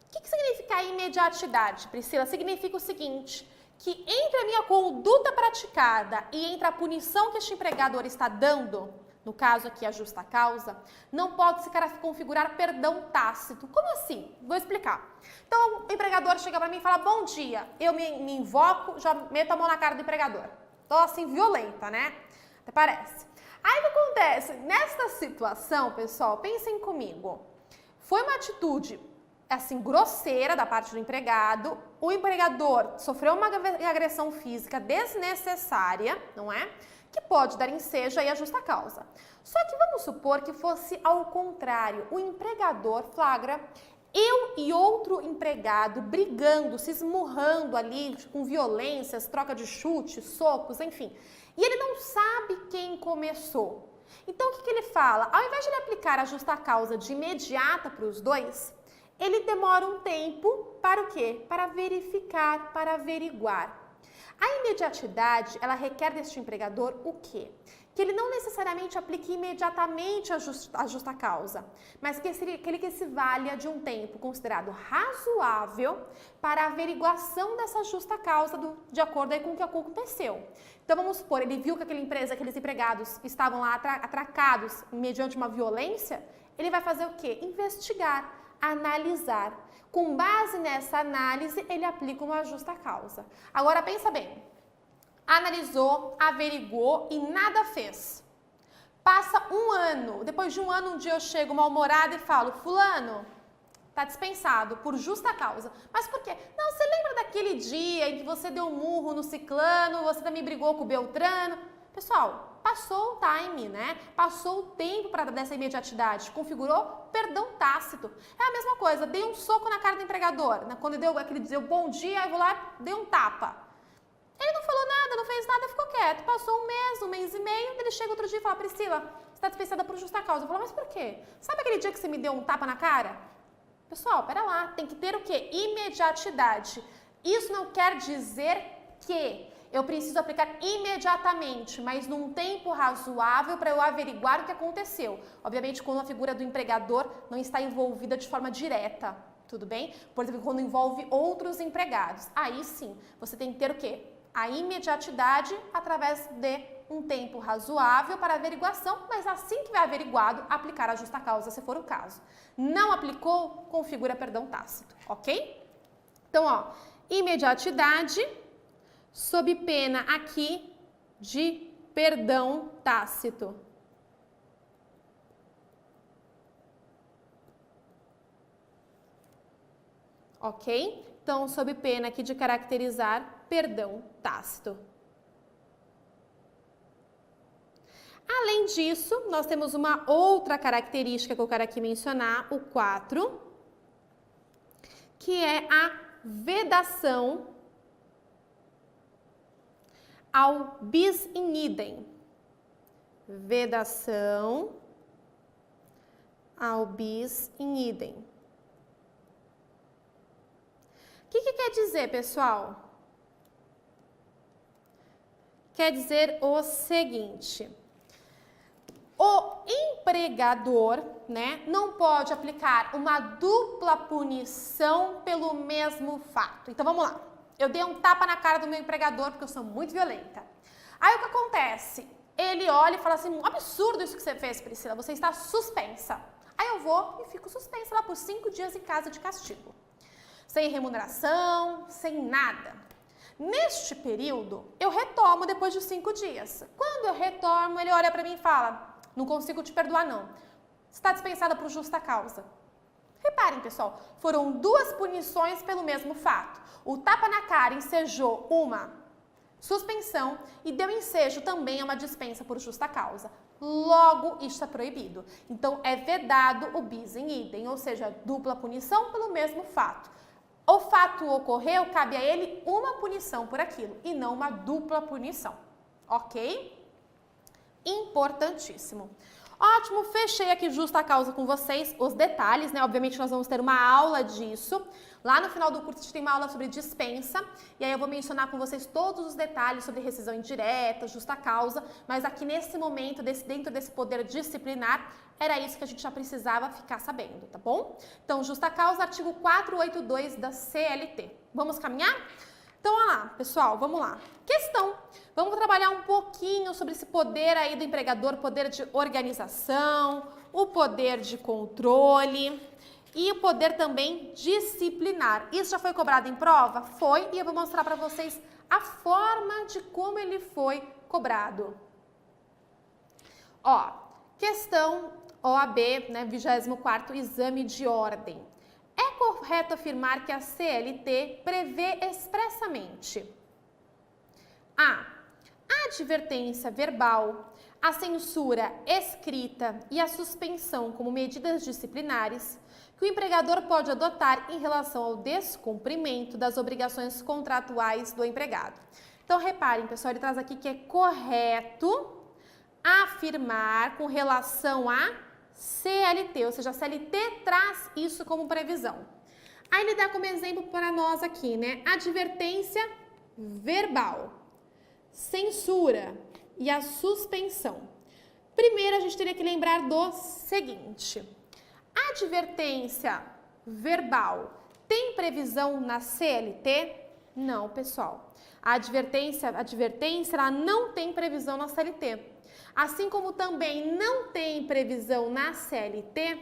A: O que significa a imediatidade, Priscila? Significa o seguinte, que entre a minha conduta praticada e entre a punição que este empregador está dando, no caso aqui a justa causa, não pode se configurar perdão tácito. Como assim? Vou explicar. Então, o empregador chega para mim e fala, bom dia, eu me invoco, já meto a mão na cara do empregador. Tô assim, violenta, né? Até parece. Aí o que acontece? Nesta situação, pessoal, pensem comigo. Foi uma atitude assim, grosseira da parte do empregado, o empregador sofreu uma agressão física desnecessária, não é? Que pode dar ensejo aí à justa causa. Só que vamos supor que fosse ao contrário, o empregador flagra eu e outro empregado brigando, se esmurrando ali com violências, troca de chutes, socos, enfim. E ele não sabe quem começou. Então, o que ele fala? Ao invés de ele aplicar a justa causa de imediata para os dois, ele demora um tempo para o quê? Para verificar, para averiguar. A imediatidade, ela requer deste empregador o quê? Que ele não necessariamente aplique imediatamente a justa causa, mas que ele se valha de um tempo considerado razoável para a averiguação dessa justa causa de acordo aí com o que aconteceu. Então vamos supor, ele viu que aqueles empregados estavam lá atracados mediante uma violência, ele vai fazer o quê? Investigar, analisar. Com base nessa análise, ele aplica uma justa causa. Agora pensa bem. Analisou, averigou e nada fez. Passa um ano. Depois de um ano, um dia eu chego mal-humorada e falo, fulano, tá dispensado por justa causa. Mas por quê? Não, você lembra daquele dia em que você deu um murro no ciclano, você também brigou com o beltrano? Pessoal, passou o time, né? Passou o tempo para dessa imediatidade. Configurou perdão tácito. É a mesma coisa, dei um soco na cara do empregador. Né? Quando ele deu bom dia, eu vou lá, dei um tapa. Ele não falou nada, não fez nada, ficou quieto. Passou um mês e meio, ele chega outro dia e fala, Priscila, você está dispensada por justa causa. Eu falo, mas por quê? Sabe aquele dia que você me deu um tapa na cara? Pessoal, pera lá, tem que ter o quê? Imediatidade. Isso não quer dizer que eu preciso aplicar imediatamente, mas num tempo razoável para eu averiguar o que aconteceu. Obviamente, quando a figura do empregador não está envolvida de forma direta, tudo bem? Por exemplo, quando envolve outros empregados. Aí sim, você tem que ter o quê? A imediatidade através de um tempo razoável para averiguação, mas assim que vai averiguado, aplicar a justa causa, se for o caso. Não aplicou, configura perdão tácito, ok? Então, ó, imediatidade sob pena aqui de perdão tácito. Ok? Então, sob pena aqui de caracterizar perdão tácito. Além disso, nós temos uma outra característica que eu quero aqui mencionar, o 4, que é a vedação ao bis in idem. Vedação ao bis in idem. O que quer dizer, pessoal? Quer dizer o seguinte, o empregador, né, não pode aplicar uma dupla punição pelo mesmo fato. Então vamos lá, eu dei um tapa na cara do meu empregador porque eu sou muito violenta. Aí o que acontece? Ele olha e fala assim, um absurdo isso que você fez, Priscila, você está suspensa. Aí eu vou e fico suspensa lá por 5 dias em casa de castigo. Sem remuneração, sem nada. Neste período, eu retomo depois de 5 dias. Quando eu retorno, ele olha para mim e fala, não consigo te perdoar não, você está dispensada por justa causa. Reparem, pessoal, foram 2 punições pelo mesmo fato. O tapa na cara ensejou uma suspensão e deu ensejo também a uma dispensa por justa causa. Logo, isto é proibido. Então, é vedado o bis in idem, ou seja, dupla punição pelo mesmo fato. O fato ocorreu, cabe a ele uma punição por aquilo e não uma dupla punição, ok? Importantíssimo. Ótimo, fechei aqui justa causa com vocês, os detalhes, né? Obviamente nós vamos ter uma aula disso. Lá no final do curso a gente tem uma aula sobre dispensa, e aí eu vou mencionar com vocês todos os detalhes sobre rescisão indireta, justa causa, mas aqui nesse momento, dentro desse poder disciplinar, era isso que a gente já precisava ficar sabendo, tá bom? Então, justa causa, artigo 482 da CLT. Vamos caminhar? Então, olha lá, pessoal, vamos lá. Questão. Vamos trabalhar um pouquinho sobre esse poder aí do empregador, poder de organização, o poder de controle e o poder também disciplinar. Isso já foi cobrado em prova? Foi, e eu vou mostrar para vocês a forma de como ele foi cobrado. Ó, questão OAB, né, 24º exame de ordem. É correto afirmar que a CLT prevê expressamente a advertência verbal, a censura escrita e a suspensão como medidas disciplinares que o empregador pode adotar em relação ao descumprimento das obrigações contratuais do empregado. Então, reparem, pessoal, ele traz aqui que é correto afirmar com relação a CLT, ou seja, a CLT traz isso como previsão. Aí ele dá como exemplo para nós aqui, né? Advertência verbal, censura e a suspensão. Primeiro, a gente teria que lembrar do seguinte: a advertência verbal tem previsão na CLT? Não, pessoal. A advertência ela não tem previsão na CLT. Assim como também não tem previsão na CLT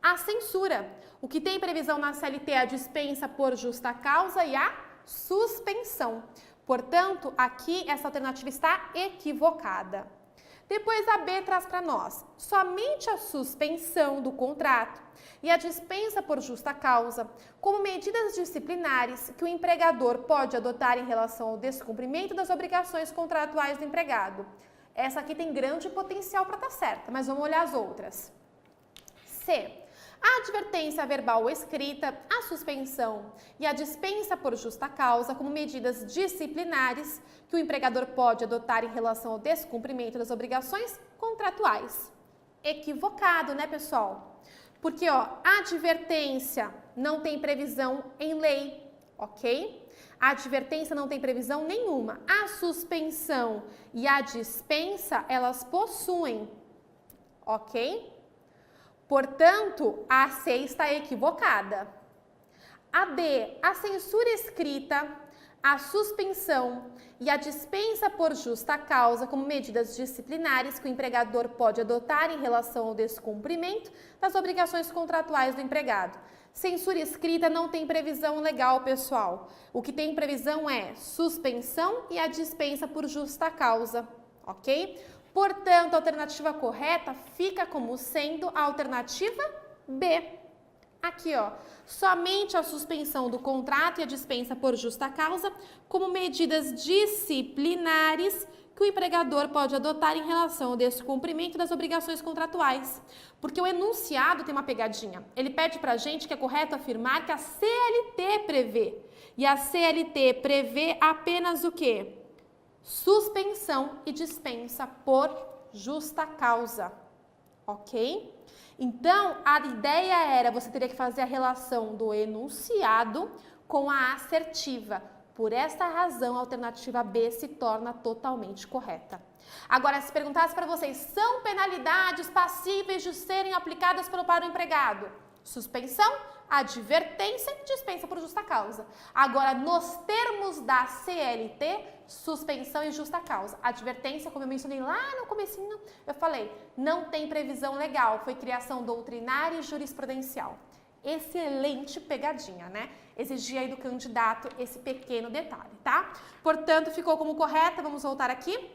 A: a censura. O que tem previsão na CLT é a dispensa por justa causa e a suspensão. Portanto, aqui essa alternativa está equivocada. Depois a B traz para nós somente a suspensão do contrato e a dispensa por justa causa como medidas disciplinares que o empregador pode adotar em relação ao descumprimento das obrigações contratuais do empregado. Essa aqui tem grande potencial para estar certa, mas vamos olhar as outras. C. A advertência verbal ou escrita, a suspensão e a dispensa por justa causa como medidas disciplinares que o empregador pode adotar em relação ao descumprimento das obrigações contratuais. Equivocado, né, pessoal? Porque, a advertência não tem previsão em lei, ok? A advertência não tem previsão nenhuma. A suspensão e a dispensa, elas possuem, ok? Portanto, a C está equivocada. A D, a censura escrita, a suspensão e a dispensa por justa causa como medidas disciplinares que o empregador pode adotar em relação ao descumprimento das obrigações contratuais do empregado. Censura escrita não tem previsão legal, pessoal. O que tem previsão é suspensão e a dispensa por justa causa, ok? Portanto, a alternativa correta fica como sendo a alternativa B. Aqui, somente a suspensão do contrato e a dispensa por justa causa como medidas disciplinares que o empregador pode adotar em relação ao descumprimento das obrigações contratuais. Porque o enunciado tem uma pegadinha. Ele pede pra gente que é correto afirmar que a CLT prevê. E a CLT prevê apenas o quê? Suspensão e dispensa por justa causa, ok? Então, a ideia era, você teria que fazer a relação do enunciado com a assertiva. Por esta razão, a alternativa B se torna totalmente correta. Agora, se perguntasse para vocês, são penalidades passíveis de serem aplicadas para o empregado? Suspensão, advertência e dispensa por justa causa. Agora, nos termos da CLT, suspensão e justa causa. Advertência, como eu mencionei lá no comecinho, eu falei, não tem previsão legal, foi criação doutrinária e jurisprudencial. Excelente pegadinha, né? Exigia aí do candidato esse pequeno detalhe, tá? Portanto, ficou como correta, vamos voltar aqui.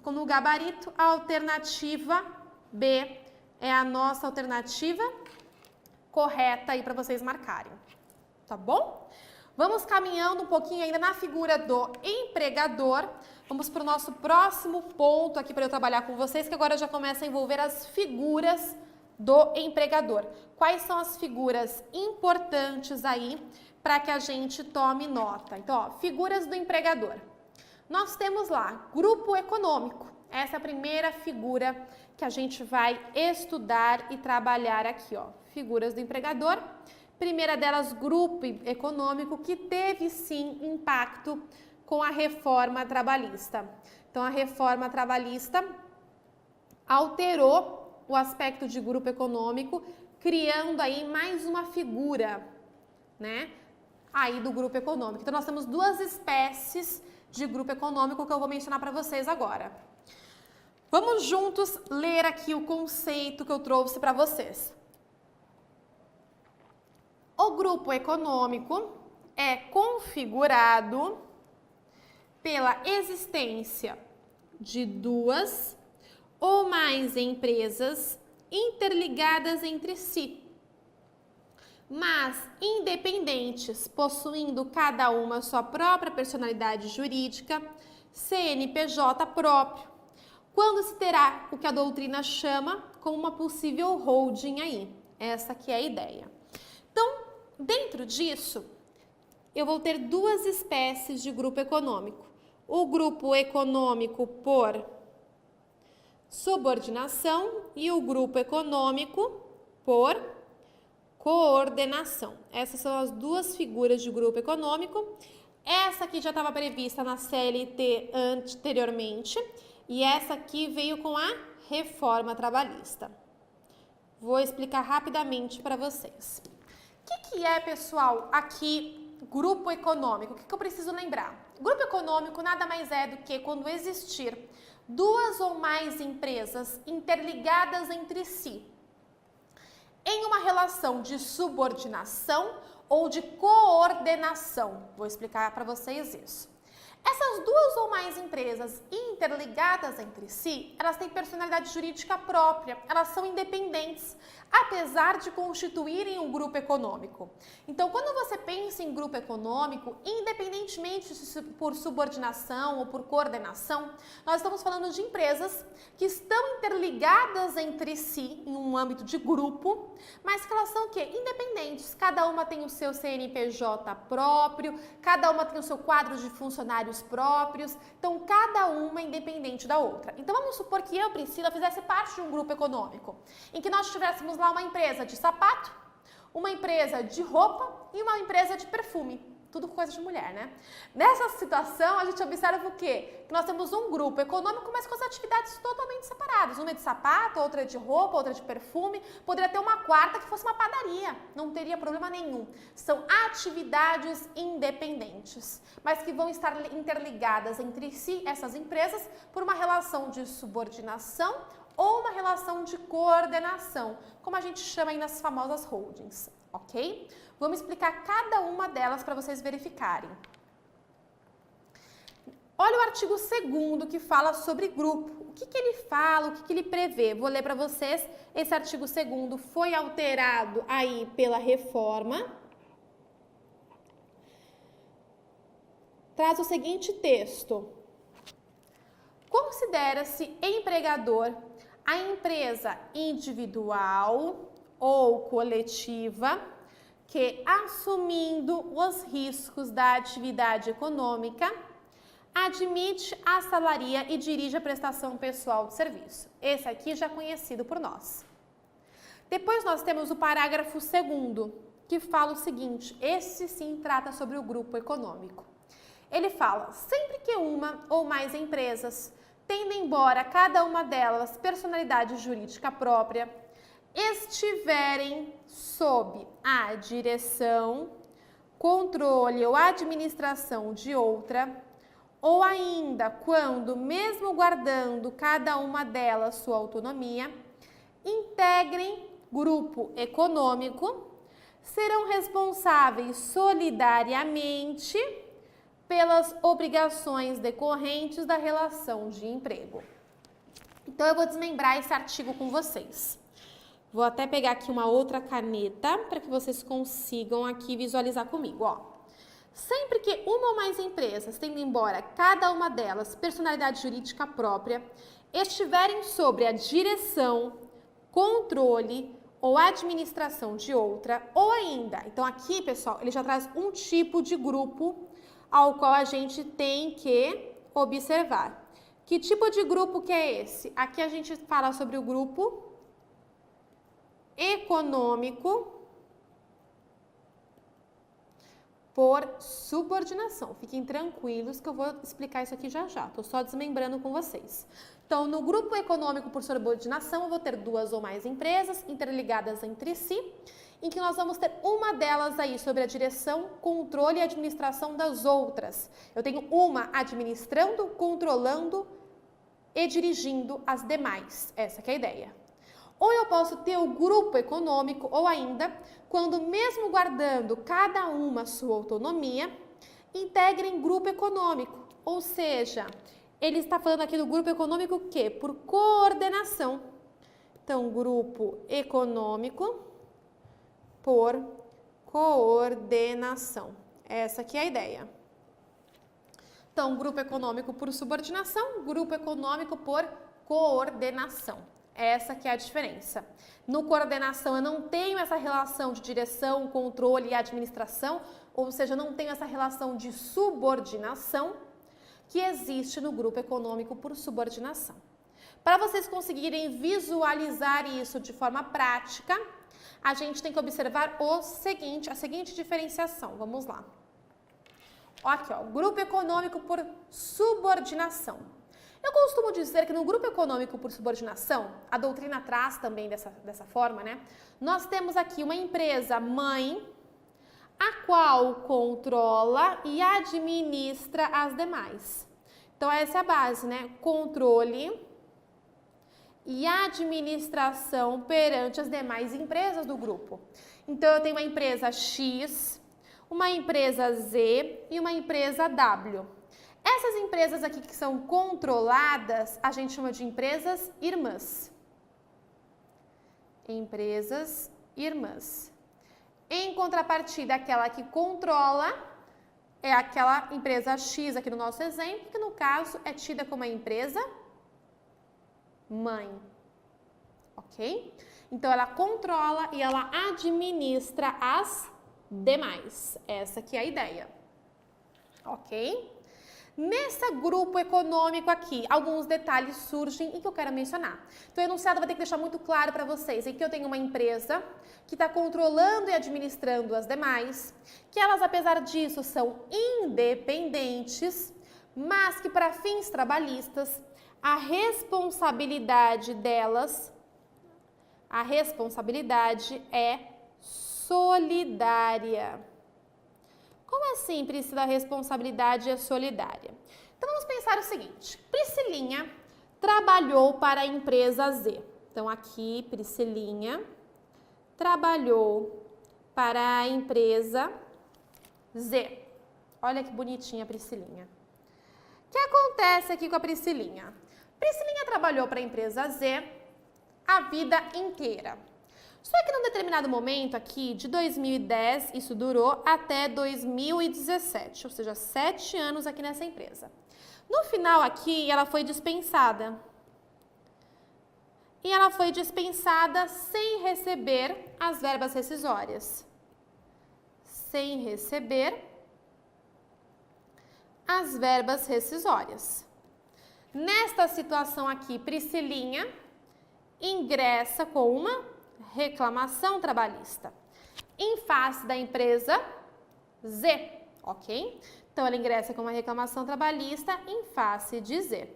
A: No gabarito, a alternativa B é a nossa alternativa correta aí para vocês marcarem, tá bom? Vamos caminhando um pouquinho ainda na figura do empregador. Vamos para o nosso próximo ponto aqui para eu trabalhar com vocês, que agora já começa a envolver as figuras do empregador. Quais são as figuras importantes aí para que a gente tome nota? Então, figuras do empregador. Nós temos lá grupo econômico. Essa é a primeira figura que a gente vai estudar e trabalhar aqui, figuras do empregador. Primeira delas, grupo econômico, que teve sim impacto com a reforma trabalhista. Então, a reforma trabalhista alterou o aspecto de grupo econômico, criando aí mais uma figura, né, aí do grupo econômico. Então, nós temos duas espécies de grupo econômico que eu vou mencionar para vocês agora. Vamos juntos ler aqui o conceito que eu trouxe para vocês. O grupo econômico é configurado pela existência de duas ou mais empresas interligadas entre si, mas independentes, possuindo cada uma sua própria personalidade jurídica, CNPJ próprio, quando se terá o que a doutrina chama como uma possível holding aí. Essa que é a ideia. Então, dentro disso, eu vou ter duas espécies de grupo econômico. O grupo econômico por subordinação e o grupo econômico por coordenação. Essas são as duas figuras de grupo econômico. Essa aqui já estava prevista na CLT anteriormente e essa aqui veio com a reforma trabalhista. Vou explicar rapidamente para vocês. O que é, pessoal, aqui grupo econômico? O que eu preciso lembrar? Grupo econômico nada mais é do que quando existir duas ou mais empresas interligadas entre si em uma relação de subordinação ou de coordenação. Vou explicar para vocês isso. Essas duas ou mais empresas interligadas entre si, elas têm personalidade jurídica própria, elas são independentes, apesar de constituírem um grupo econômico. Então, quando você pensa em grupo econômico, independentemente se por subordinação ou por coordenação, nós estamos falando de empresas que estão interligadas entre si em um âmbito de grupo, mas que elas são o quê? Independentes. Cada uma tem o seu CNPJ próprio, cada uma tem o seu quadro de funcionários próprios, então cada uma é independente da outra. Então vamos supor que eu, Priscila, fizesse parte de um grupo econômico, em que nós tivéssemos lá uma empresa de sapato, uma empresa de roupa e uma empresa de perfume. Tudo coisa de mulher, né? Nessa situação, a gente observa o quê? Que nós temos um grupo econômico, mas com as atividades totalmente separadas. Uma é de sapato, outra é de roupa, outra é de perfume. Poderia ter uma quarta que fosse uma padaria. Não teria problema nenhum. São atividades independentes, mas que vão estar interligadas entre si, essas empresas, por uma relação de subordinação ou uma relação de coordenação, como a gente chama aí nas famosas holdings, ok? Vamos explicar cada uma delas para vocês verificarem. Olha o artigo 2º que fala sobre grupo. O que ele fala, o que ele prevê? Vou ler para vocês. Esse artigo 2º foi alterado aí pela reforma. Traz o seguinte texto. Considera-se empregador a empresa individual ou coletiva que, assumindo os riscos da atividade econômica, admite, assalaria e dirige a prestação pessoal de serviço. Esse aqui já é conhecido por nós. Depois nós temos o parágrafo 2º, que fala o seguinte, esse sim trata sobre o grupo econômico. Ele fala, sempre que uma ou mais empresas, tendo embora cada uma delas personalidade jurídica própria, estiverem sob a direção, controle ou administração de outra, ou ainda quando, mesmo guardando cada uma delas sua autonomia, integrem grupo econômico, serão responsáveis solidariamente pelas obrigações decorrentes da relação de emprego. Então, eu vou desmembrar esse artigo com vocês. Vou até pegar aqui uma outra caneta para que vocês consigam aqui visualizar comigo, ó. Sempre que uma ou mais empresas, tendo embora cada uma delas personalidade jurídica própria, estiverem sobre a direção, controle ou administração de outra, ou ainda, então aqui, pessoal, ele já traz um tipo de grupo ao qual a gente tem que observar. Que tipo de grupo que é esse? Aqui a gente fala sobre o grupo econômico por subordinação. Fiquem tranquilos que eu vou explicar isso aqui já já. Estou só desmembrando com vocês. Então, no grupo econômico por subordinação, eu vou ter duas ou mais empresas interligadas entre si, em que nós vamos ter uma delas aí sobre a direção, controle e administração das outras. Eu tenho uma administrando, controlando e dirigindo as demais. Essa que é a ideia. Ou eu posso ter o grupo econômico, ou ainda, quando mesmo guardando cada uma sua autonomia, integrem grupo econômico. Ou seja, ele está falando aqui do grupo econômico o quê? Por coordenação. Então, grupo econômico por coordenação. Essa aqui é a ideia. Então, grupo econômico por subordinação, grupo econômico por coordenação. Essa que é a diferença. No coordenação, eu não tenho essa relação de direção, controle e administração, ou seja, eu não tenho essa relação de subordinação que existe no grupo econômico por subordinação. Para vocês conseguirem visualizar isso de forma prática, a gente tem que observar a seguinte diferenciação. Vamos lá. Aqui, ó, grupo econômico por subordinação. Eu costumo dizer que no grupo econômico por subordinação, a doutrina traz também dessa forma, né? Nós temos aqui uma empresa mãe, a qual controla e administra as demais. Então, essa é a base, né? Controle e administração perante as demais empresas do grupo. Então, eu tenho uma empresa X, uma empresa Z e uma empresa W. Essas empresas aqui que são controladas, a gente chama de empresas irmãs. Empresas irmãs. Em contrapartida, aquela que controla é aquela empresa X aqui no nosso exemplo, que no caso é tida como a empresa mãe. Ok? Então, ela controla e ela administra as demais. Essa aqui é a ideia. Ok? Nesse grupo econômico aqui, alguns detalhes surgem e que eu quero mencionar. Então, o enunciado vai ter que deixar muito claro para vocês em que eu tenho uma empresa que está controlando e administrando as demais, que elas, apesar disso, são independentes, mas que para fins trabalhistas, a responsabilidade delas, é solidária. Como assim, Priscila, a responsabilidade é solidária? Então, vamos pensar o seguinte. Priscilinha trabalhou para a empresa Z. Então, aqui, Priscilinha trabalhou para a empresa Z. Olha que bonitinha a Priscilinha. O que acontece aqui com a Priscilinha? Priscilinha trabalhou para a empresa Z a vida inteira. Só que num determinado momento aqui, de 2010, isso durou até 2017, ou seja, 7 anos aqui nessa empresa. No final aqui, ela foi dispensada. E ela foi dispensada sem receber as verbas rescisórias. Sem receber as verbas rescisórias. Nesta situação aqui, Priscilinha ingressa com uma reclamação trabalhista em face da empresa Z, ok? Então, ela ingressa com uma reclamação trabalhista em face de Z.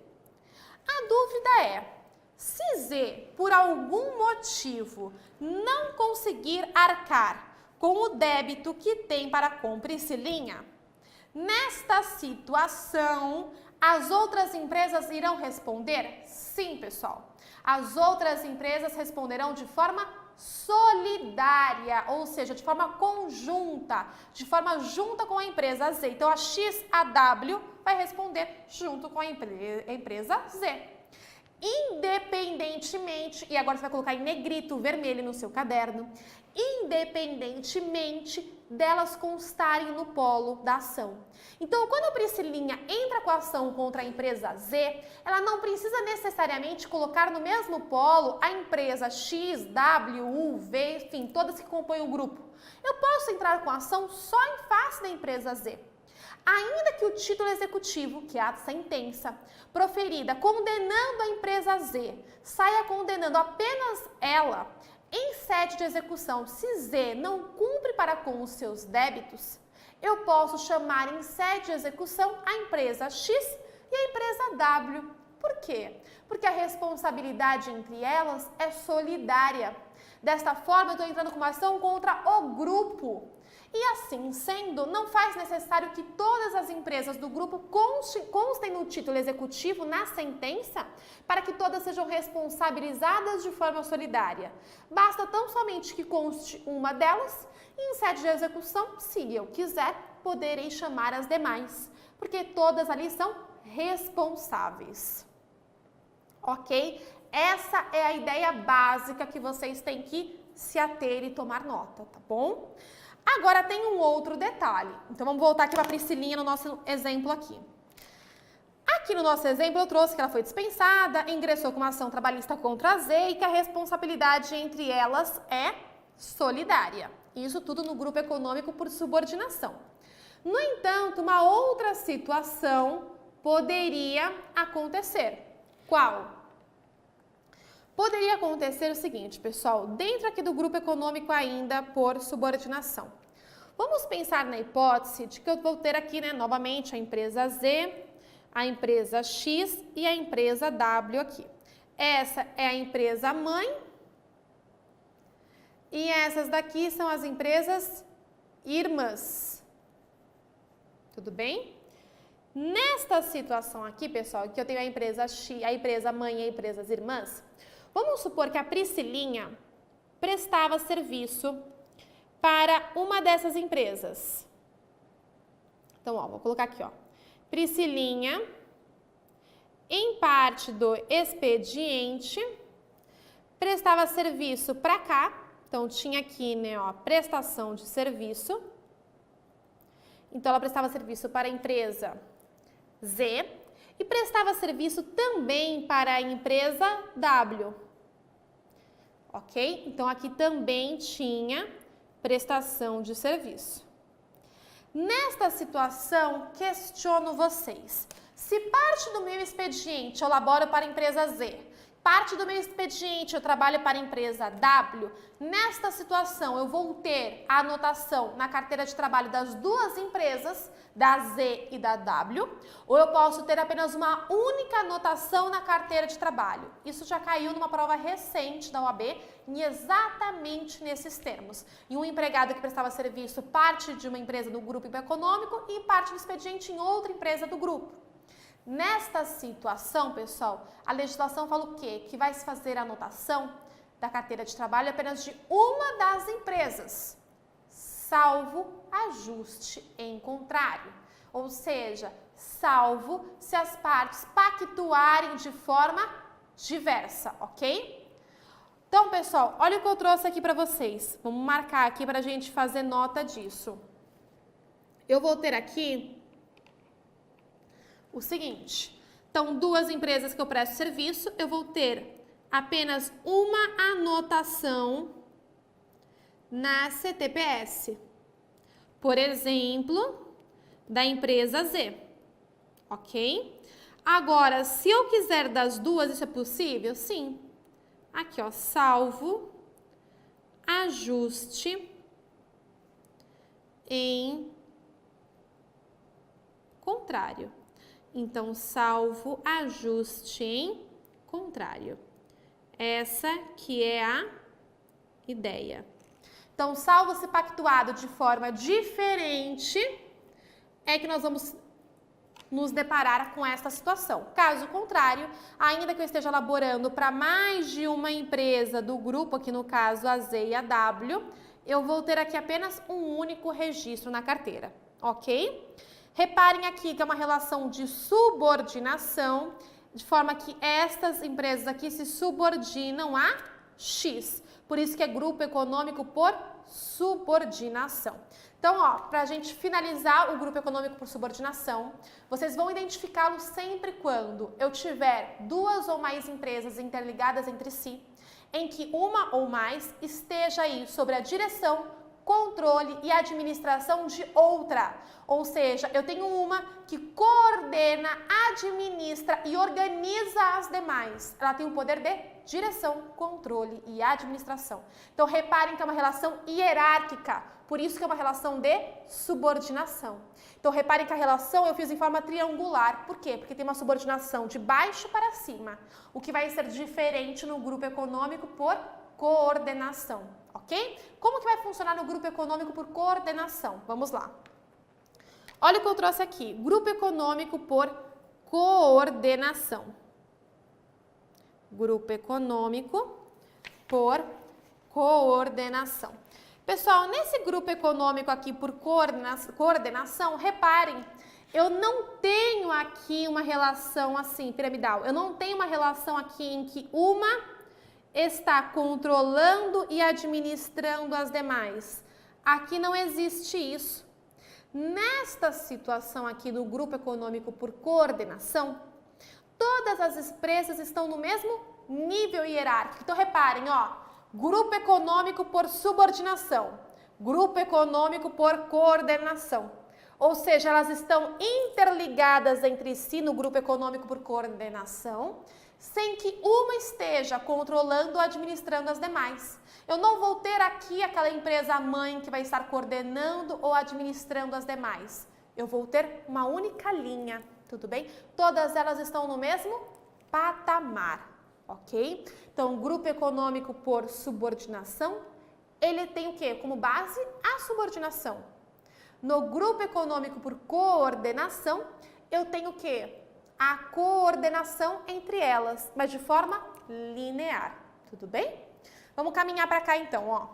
A: A dúvida é, se Z, por algum motivo, não conseguir arcar com o débito que tem para com Priscilinha, nesta situação, as outras empresas irão responder? Sim, pessoal. As outras empresas responderão de forma solidária, ou seja, de forma conjunta, de forma junta com a empresa Z. Então, a XAW vai responder junto com a empresa Z. Independentemente, e agora você vai colocar em negrito, vermelho no seu caderno, independentemente delas constarem no polo da ação. Então, quando a Priscilinha entra com a ação contra a empresa Z, ela não precisa necessariamente colocar no mesmo polo a empresa X, W, U, V, enfim, todas que compõem o grupo. Eu posso entrar com a ação só em face da empresa Z. Ainda que o título executivo, que é a sentença, proferida condenando a empresa Z, saia condenando apenas ela, em sede de execução, se Z não cumpre para com os seus débitos, eu posso chamar em sede de execução a empresa X e a empresa W. Por quê? Porque a responsabilidade entre elas é solidária. Desta forma, eu estou entrando com uma ação contra o grupo. E assim sendo, não faz necessário que todas as empresas do grupo constem no título executivo, na sentença, para que todas sejam responsabilizadas de forma solidária. Basta tão somente que conste uma delas e em sede de execução, se eu quiser, poderei chamar as demais, porque todas ali são responsáveis. Ok? Essa é a ideia básica que vocês têm que se ater e tomar nota, tá bom? Agora tem um outro detalhe. Então vamos voltar aqui para a Priscilinha no nosso exemplo aqui. Aqui no nosso exemplo eu trouxe que ela foi dispensada, ingressou com uma ação trabalhista contra a Z e que a responsabilidade entre elas é solidária. Isso tudo no grupo econômico por subordinação. No entanto, uma outra situação poderia acontecer. Qual? Poderia acontecer o seguinte, pessoal, dentro aqui do grupo econômico ainda por subordinação. Vamos pensar na hipótese de que eu vou ter aqui, novamente a empresa Z, a empresa X e a empresa W aqui. Essa é a empresa mãe e essas daqui são as empresas irmãs. Tudo bem? Nesta situação aqui, pessoal, que eu tenho a empresa X, a empresa mãe e a empresa irmãs, vamos supor que a Priscilinha prestava serviço para uma dessas empresas. Então, vou colocar aqui, Priscilinha, em parte do expediente, prestava serviço para cá. Então, tinha aqui, prestação de serviço. Então, ela prestava serviço para a empresa Z e prestava serviço também para a empresa W. Ok? Então, aqui também tinha prestação de serviço. Nesta situação, questiono vocês. Se parte do meu expediente eu laboro para a empresa Z, parte do meu expediente eu trabalho para a empresa W, nesta situação eu vou ter a anotação na carteira de trabalho das duas empresas, da Z e da W, ou eu posso ter apenas uma única anotação na carteira de trabalho. Isso já caiu numa prova recente da OAB, exatamente nesses termos. E um empregado que prestava serviço parte de uma empresa do grupo econômico e parte do expediente em outra empresa do grupo. Nesta situação, pessoal, a legislação fala o quê? Que vai se fazer a anotação da carteira de trabalho apenas de uma das empresas, salvo ajuste em contrário. Ou seja, salvo se as partes pactuarem de forma diversa, ok? Então, pessoal, olha o que eu trouxe aqui para vocês. Vamos marcar aqui para a gente fazer nota disso. Eu vou ter aqui o seguinte. Então, duas empresas que eu presto serviço, eu vou ter apenas uma anotação na CTPS. Por exemplo, da empresa Z, ok? Agora, se eu quiser das duas, isso é possível? Sim. Aqui, salvo ajuste em contrário. Então, salvo ajuste em contrário. Essa que é a ideia. Então, salvo se pactuado de forma diferente, é que nós vamos nos deparar com esta situação. Caso contrário, ainda que eu esteja elaborando para mais de uma empresa do grupo, aqui no caso a Z e a W, eu vou ter aqui apenas um único registro na carteira, ok? Reparem aqui que é uma relação de subordinação, de forma que estas empresas aqui se subordinam a X. Por isso que é grupo econômico por subordinação. Então, para a gente finalizar o grupo econômico por subordinação, vocês vão identificá-lo sempre quando eu tiver duas ou mais empresas interligadas entre si, em que uma ou mais esteja aí sobre a direção, controle e administração de outra. Ou seja, eu tenho uma que coordena, administra e organiza as demais. Ela tem o poder de direção, controle e administração. Então, reparem que é uma relação hierárquica, por isso que é uma relação de subordinação. Então, reparem que a relação eu fiz em forma triangular. Por quê? Porque tem uma subordinação de baixo para cima, o que vai ser diferente no grupo econômico por coordenação, ok? Como que vai funcionar no grupo econômico por coordenação? Vamos lá. Olha o que eu trouxe aqui, grupo econômico por coordenação. Grupo econômico por coordenação. Pessoal, nesse grupo econômico aqui por coordenação, reparem, eu não tenho aqui uma relação assim, piramidal. Eu não tenho uma relação aqui em que uma está controlando e administrando as demais. Aqui não existe isso. Nesta situação aqui do grupo econômico por coordenação, todas as empresas estão no mesmo nível hierárquico. Então, reparem, ó, grupo econômico por subordinação, grupo econômico por coordenação. Ou seja, elas estão interligadas entre si no grupo econômico por coordenação, sem que uma esteja controlando ou administrando as demais. Eu não vou ter aqui aquela empresa mãe que vai estar coordenando ou administrando as demais. Eu vou ter uma única linha, tudo bem? Todas elas estão no mesmo patamar, ok? Então, grupo econômico por subordinação, ele tem o quê? Como base a subordinação. No grupo econômico por coordenação, eu tenho o quê? A coordenação entre elas, mas de forma linear, tudo bem? Vamos caminhar para cá então, ó.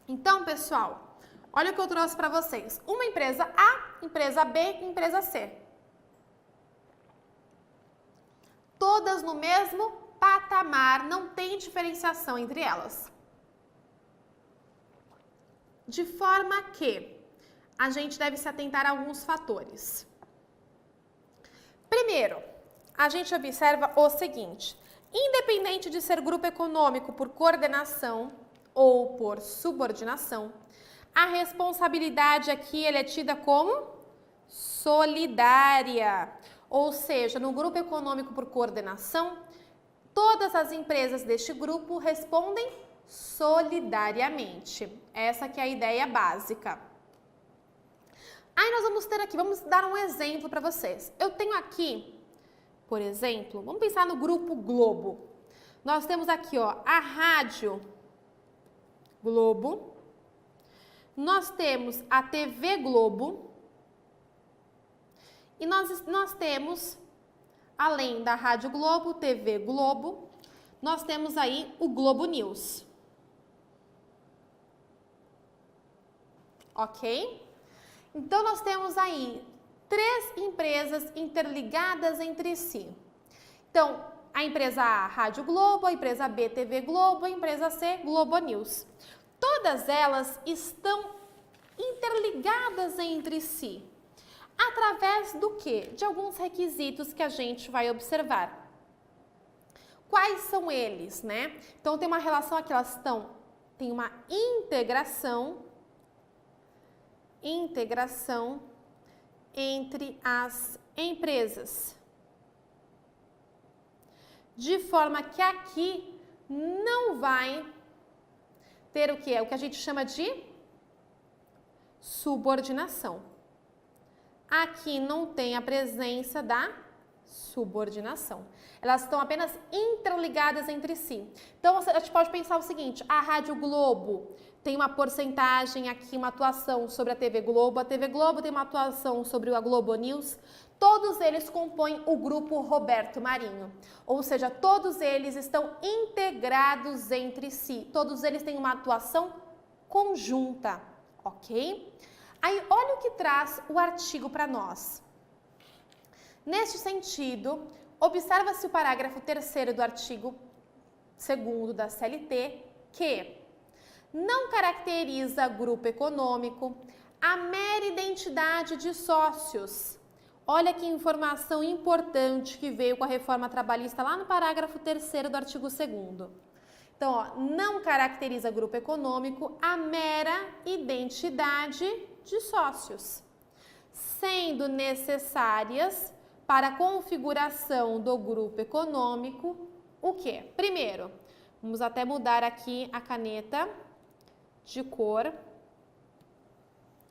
A: Então, pessoal, olha o que eu trouxe para vocês. Uma empresa A, empresa B e empresa C. Todas no mesmo patamar, não tem diferenciação entre elas. De forma que a gente deve se atentar a alguns fatores. Primeiro, a gente observa o seguinte: independente de ser grupo econômico por coordenação ou por subordinação, a responsabilidade aqui é tida como solidária. Ou seja, no grupo econômico por coordenação, todas as empresas deste grupo respondem solidariamente. Essa que é a ideia básica. Aí nós vamos ter aqui, vamos dar um exemplo para vocês. Eu tenho aqui, por exemplo, vamos pensar no grupo Globo. Nós temos aqui, ó, a Rádio Globo. Nós temos a TV Globo. E nós temos, além da Rádio Globo, TV Globo, nós temos aí o Globo News. Ok? Então, nós temos aí 3 empresas interligadas entre si. Então, a empresa A, Rádio Globo, a empresa B, TV Globo, a empresa C, Globo News. Todas elas estão interligadas entre si. Através do quê? De alguns requisitos que a gente vai observar. Quais são eles, né? Então, tem uma relação aqui, elas tem uma integração entre as empresas. De forma que aqui não vai ter o que é o que a gente chama de subordinação. Aqui não tem a presença da subordinação. Elas estão apenas interligadas entre si. Então, a gente pode pensar o seguinte: a Rádio Globo tem uma porcentagem aqui, uma atuação sobre a TV Globo tem uma atuação sobre a Globo News. Todos eles compõem o grupo Roberto Marinho. Ou seja, todos eles estão integrados entre si. Todos eles têm uma atuação conjunta, ok? Aí, olha o que traz o artigo para nós. Neste sentido, observa-se o parágrafo 3º do artigo 2º da CLT, que não caracteriza grupo econômico a mera identidade de sócios. Olha que informação importante que veio com a reforma trabalhista lá no parágrafo 3º do artigo 2º. Então, ó, não caracteriza grupo econômico a mera identidade de sócios, sendo necessárias para a configuração do grupo econômico o quê? Primeiro, vamos até mudar aqui a caneta de cor.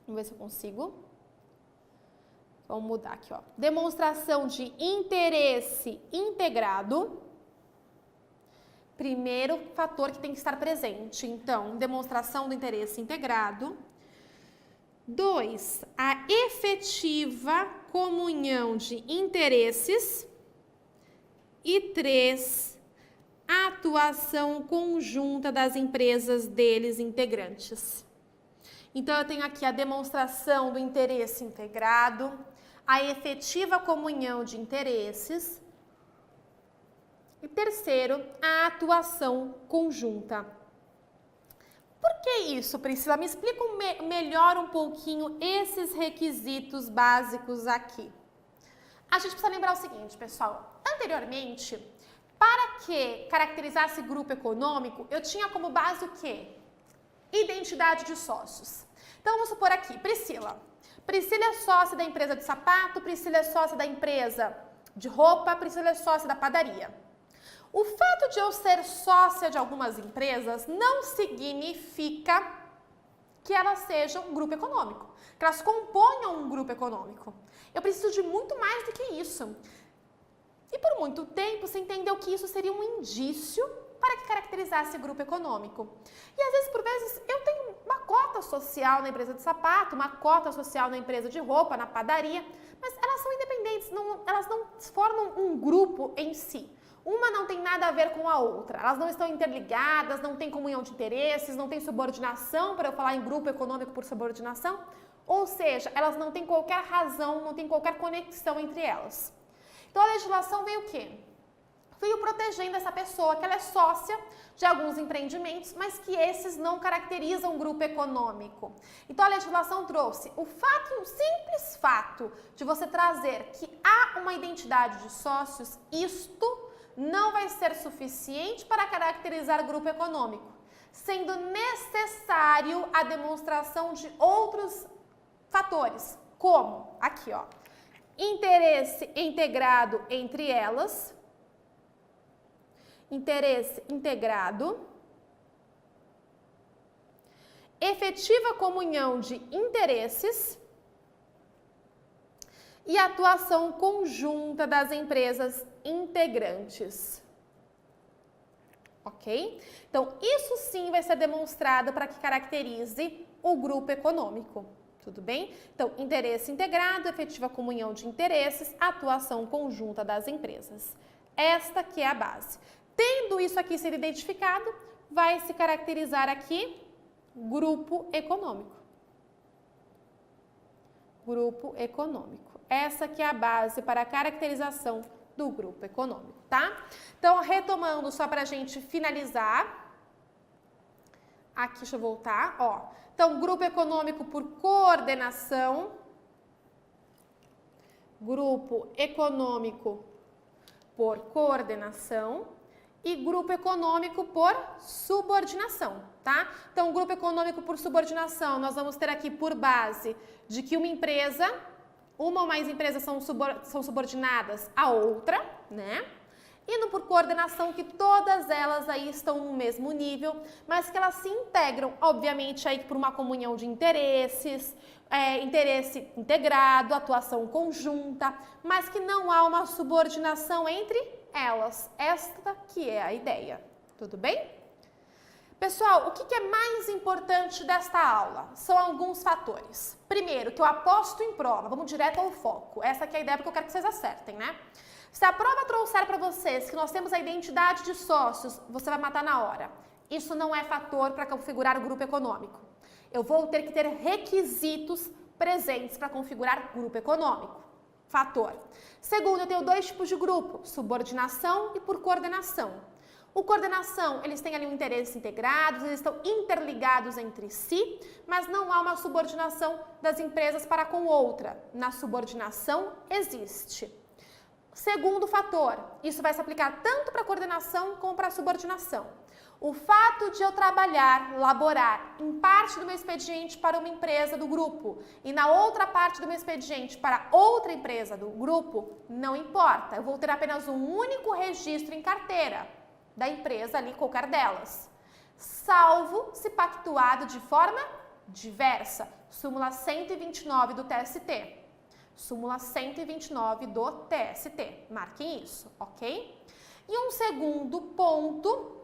A: Vamos ver se eu consigo. Vamos mudar aqui, ó. Demonstração de interesse integrado. Primeiro fator que tem que estar presente. Então, demonstração do interesse integrado. 2, a efetiva comunhão de interesses. E 3, a atuação conjunta das empresas deles integrantes. Então, eu tenho aqui a demonstração do interesse integrado, a efetiva comunhão de interesses e terceiro, a atuação conjunta. Por que isso, Priscila? Me explica melhor um pouquinho esses requisitos básicos aqui. A gente precisa lembrar o seguinte, pessoal. Anteriormente, para que caracterizasse grupo econômico, eu tinha como base o quê? Identidade de sócios. Então, vamos supor aqui, Priscila. Priscila é sócia da empresa de sapato, Priscila é sócia da empresa de roupa, Priscila é sócia da padaria. O fato de eu ser sócia de algumas empresas não significa que elas sejam um grupo econômico, que elas componham um grupo econômico. Eu preciso de muito mais do que isso. E por muito tempo se entendeu que isso seria um indício para que caracterizasse grupo econômico. E às vezes, por vezes, eu tenho uma cota social na empresa de sapato, uma cota social na empresa de roupa, na padaria, mas elas são independentes, elas não formam um grupo em si. Uma não tem nada a ver com a outra, elas não estão interligadas, não tem comunhão de interesses, não tem subordinação, para eu falar em grupo econômico por subordinação, ou seja, elas não têm qualquer razão, não tem qualquer conexão entre elas. Então a legislação veio o quê? Veio protegendo essa pessoa que ela é sócia de alguns empreendimentos, mas que esses não caracterizam um grupo econômico. Então a legislação trouxe o simples fato de você trazer que há uma identidade de sócios, isto não vai ser suficiente para caracterizar grupo econômico, sendo necessário a demonstração de outros fatores, como aqui, ó, interesse integrado entre elas, interesse integrado, efetiva comunhão de interesses e atuação conjunta das empresas integrantes. Ok? Então, isso sim vai ser demonstrado para que caracterize o grupo econômico. Tudo bem? Então, interesse integrado, efetiva comunhão de interesses, atuação conjunta das empresas. Esta que é a base. Tendo isso aqui sido identificado, vai se caracterizar aqui grupo econômico. Grupo econômico. Essa que é a base para a caracterização do grupo econômico, tá? Então, retomando só para a gente finalizar. Aqui, deixa eu voltar, ó. Então, grupo econômico por coordenação. Grupo econômico por coordenação. E grupo econômico por subordinação, tá? Então, grupo econômico por subordinação, nós vamos ter aqui por base de que uma ou mais empresas são subordinadas à outra, né? E no por coordenação, que todas elas aí estão no mesmo nível, mas que elas se integram, obviamente, aí por uma comunhão de interesses, interesse integrado, atuação conjunta, mas que não há uma subordinação entre elas. Esta que é a ideia. Tudo bem? Pessoal, o que é mais importante desta aula? São alguns fatores. Primeiro, que eu aposto em prova. Vamos direto ao foco. Essa que é a ideia porque eu quero que vocês acertem, né? Se a prova trouxer para vocês que nós temos a identidade de sócios, você vai matar na hora. Isso não é fator para configurar o grupo econômico. Eu vou ter que ter requisitos presentes para configurar grupo econômico. Fator. Segundo, eu tenho dois tipos de grupo, subordinação e por coordenação. O coordenação, eles têm ali um interesse integrado, eles estão interligados entre si, mas não há uma subordinação das empresas para com outra. Na subordinação, existe. Segundo fator, isso vai se aplicar tanto para a coordenação como para a subordinação. O fato de eu laborar em parte do meu expediente para uma empresa do grupo e na outra parte do meu expediente para outra empresa do grupo, não importa. Eu vou ter apenas um único registro em carteira da empresa ali, qualquer delas. Salvo se pactuado de forma diversa. Súmula 129 do TST. Súmula 129 do TST. Marquem isso, ok? E um segundo ponto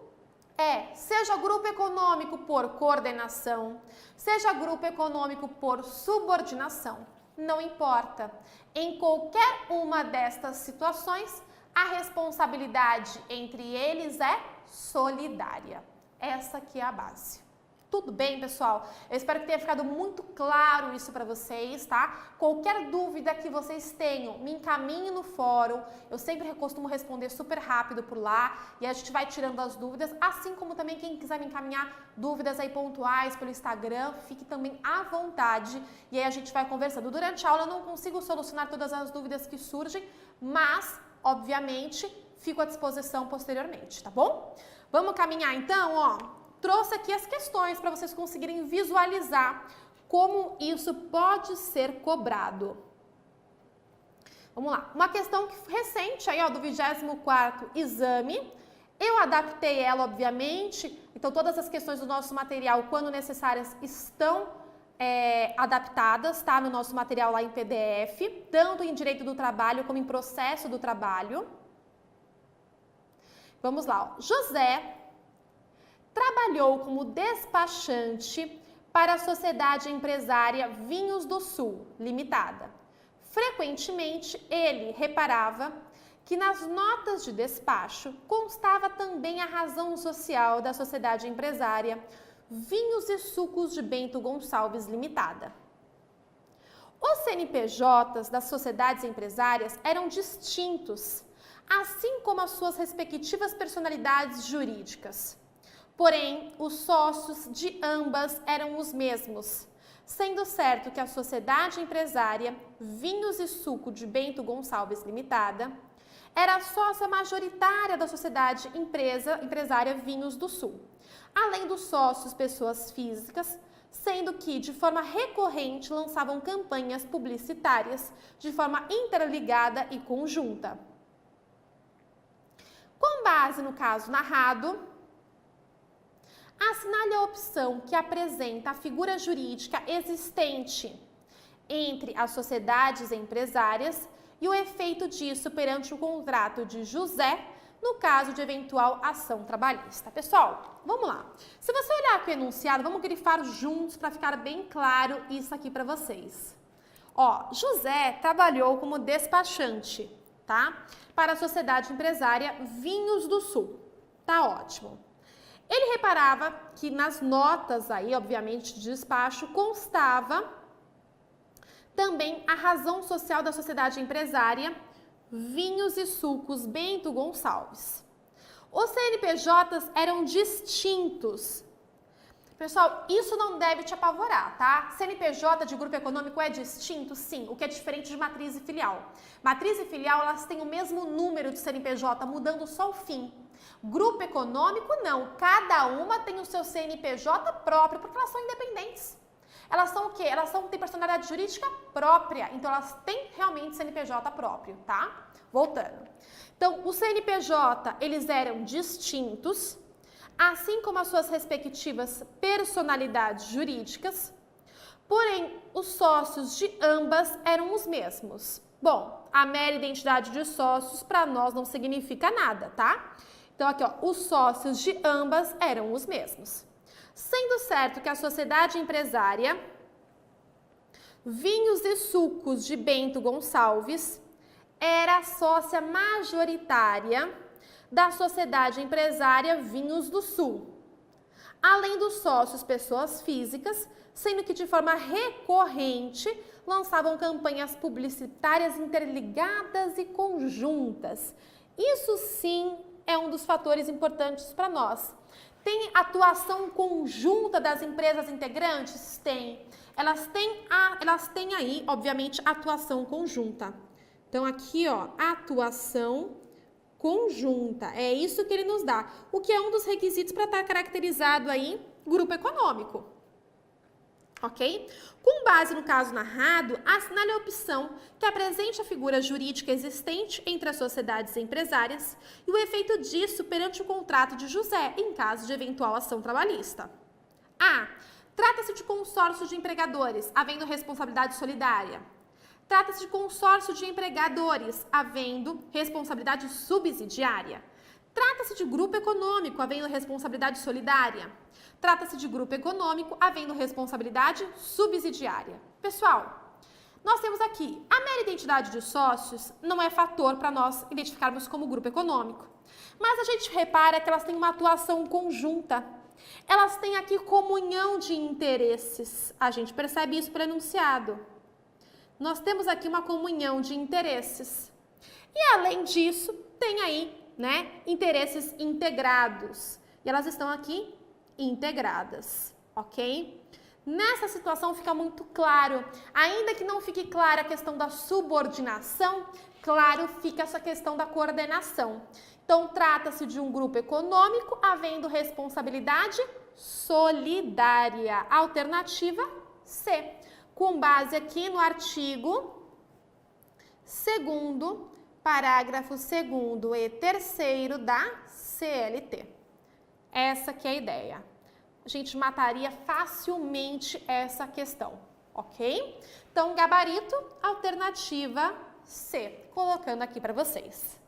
A: seja grupo econômico por coordenação, seja grupo econômico por subordinação, não importa. Em qualquer uma destas situações, a responsabilidade entre eles é solidária. Essa aqui é a base. Tudo bem, pessoal? Eu espero que tenha ficado muito claro isso para vocês, tá? Qualquer dúvida que vocês tenham, me encaminhe no fórum. Eu sempre costumo responder super rápido por lá e a gente vai tirando as dúvidas, assim como também quem quiser me encaminhar dúvidas aí pontuais pelo Instagram, fique também à vontade e aí a gente vai conversando. Durante a aula eu não consigo solucionar todas as dúvidas que surgem, mas, obviamente, fico à disposição posteriormente, tá bom? Vamos caminhar então, ó. Trouxe aqui as questões para vocês conseguirem visualizar como isso pode ser cobrado. Vamos lá. Uma questão recente aí, ó, do 24º exame. Eu adaptei ela, obviamente. Então, todas as questões do nosso material, quando necessárias, estão adaptadas, tá? No nosso material lá em PDF, tanto em Direito do Trabalho como em Processo do Trabalho. Vamos lá, ó. José trabalhou como despachante para a Sociedade Empresária Vinhos do Sul, Limitada. Frequentemente, ele reparava que nas notas de despacho constava também a razão social da Sociedade Empresária Vinhos e Sucos de Bento Gonçalves, Limitada. Os CNPJs das sociedades empresárias eram distintos, assim como as suas respectivas personalidades jurídicas. Porém, os sócios de ambas eram os mesmos, sendo certo que a Sociedade Empresária Vinhos e Suco de Bento Gonçalves Limitada era a sócia majoritária da Sociedade Empresária Vinhos do Sul, além dos sócios pessoas físicas, sendo que, de forma recorrente, lançavam campanhas publicitárias de forma interligada e conjunta. Com base no caso narrado, assinale a opção que apresenta a figura jurídica existente entre as sociedades empresárias e o efeito disso perante o contrato de José, no caso de eventual ação trabalhista. Pessoal, vamos lá. Se você olhar aqui o enunciado, vamos grifar juntos para ficar bem claro isso aqui para vocês. Ó, José trabalhou como despachante, tá? Para a Sociedade Empresária Vinhos do Sul. Tá ótimo. Ele reparava que nas notas aí, obviamente, de despacho, constava também a razão social da Sociedade Empresária Vinhos e Sucos Bento Gonçalves. Os CNPJs eram distintos. Pessoal, isso não deve te apavorar, tá? CNPJ de grupo econômico é distinto? Sim, o que é diferente de matriz e filial. Matriz e filial, elas têm o mesmo número de CNPJ, mudando só o fim. Grupo econômico, não. Cada uma tem o seu CNPJ próprio, porque elas são independentes. Elas são o quê? Têm personalidade jurídica própria, então elas têm realmente CNPJ próprio, tá? Voltando. Então, o CNPJ, eles eram distintos, assim como as suas respectivas personalidades jurídicas, porém, os sócios de ambas eram os mesmos. Bom, a mera identidade de sócios para nós não significa nada, tá? Então, aqui, ó, os sócios de ambas eram os mesmos. Sendo certo que a Sociedade Empresária Vinhos e Sucos de Bento Gonçalves era a sócia majoritária da Sociedade Empresária Vinhos do Sul, além dos sócios pessoas físicas, sendo que de forma recorrente lançavam campanhas publicitárias interligadas e conjuntas. Isso sim é um dos fatores importantes para nós. Tem atuação conjunta das empresas integrantes? Tem. Elas têm aí, obviamente, atuação conjunta. Então, aqui, ó, atuação conjunta. É isso que ele nos dá. O que é um dos requisitos para estar caracterizado aí grupo econômico. Ok? Com base no caso narrado, assinale a opção que apresente a figura jurídica existente entre as sociedades empresárias e o efeito disso perante o contrato de José, em caso de eventual ação trabalhista. A. Trata-se de consórcio de empregadores, havendo responsabilidade solidária. Trata-se de consórcio de empregadores, havendo responsabilidade subsidiária. Trata-se de grupo econômico, havendo responsabilidade solidária. Trata-se de grupo econômico, havendo responsabilidade subsidiária. Pessoal, nós temos aqui a mera identidade de sócios não é fator para nós identificarmos como grupo econômico. Mas a gente repara que elas têm uma atuação conjunta. Elas têm aqui comunhão de interesses. A gente percebe isso pelo enunciado. Nós temos aqui uma comunhão de interesses. E além disso, tem aí, né, interesses integrados. E elas estão aqui integradas, ok? Nessa situação fica muito claro, ainda que não fique clara a questão da subordinação, claro fica essa questão da coordenação. Então, trata-se de um grupo econômico havendo responsabilidade solidária. Alternativa C, com base aqui no artigo 2º, parágrafo 2º e 3º da CLT. Essa que é a ideia. A gente mataria facilmente essa questão, ok? Então, gabarito, alternativa C, colocando aqui para vocês.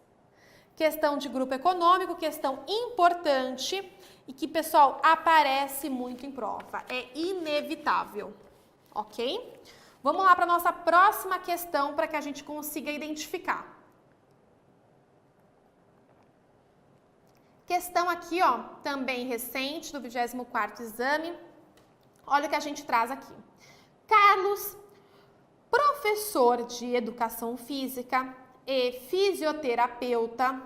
A: Questão de grupo econômico, questão importante e que, pessoal, aparece muito em prova. É inevitável, ok? Vamos lá para a nossa próxima questão para que a gente consiga identificar. Questão aqui, ó, também recente, do 24º exame. Olha o que a gente traz aqui. Carlos, professor de educação física e fisioterapeuta,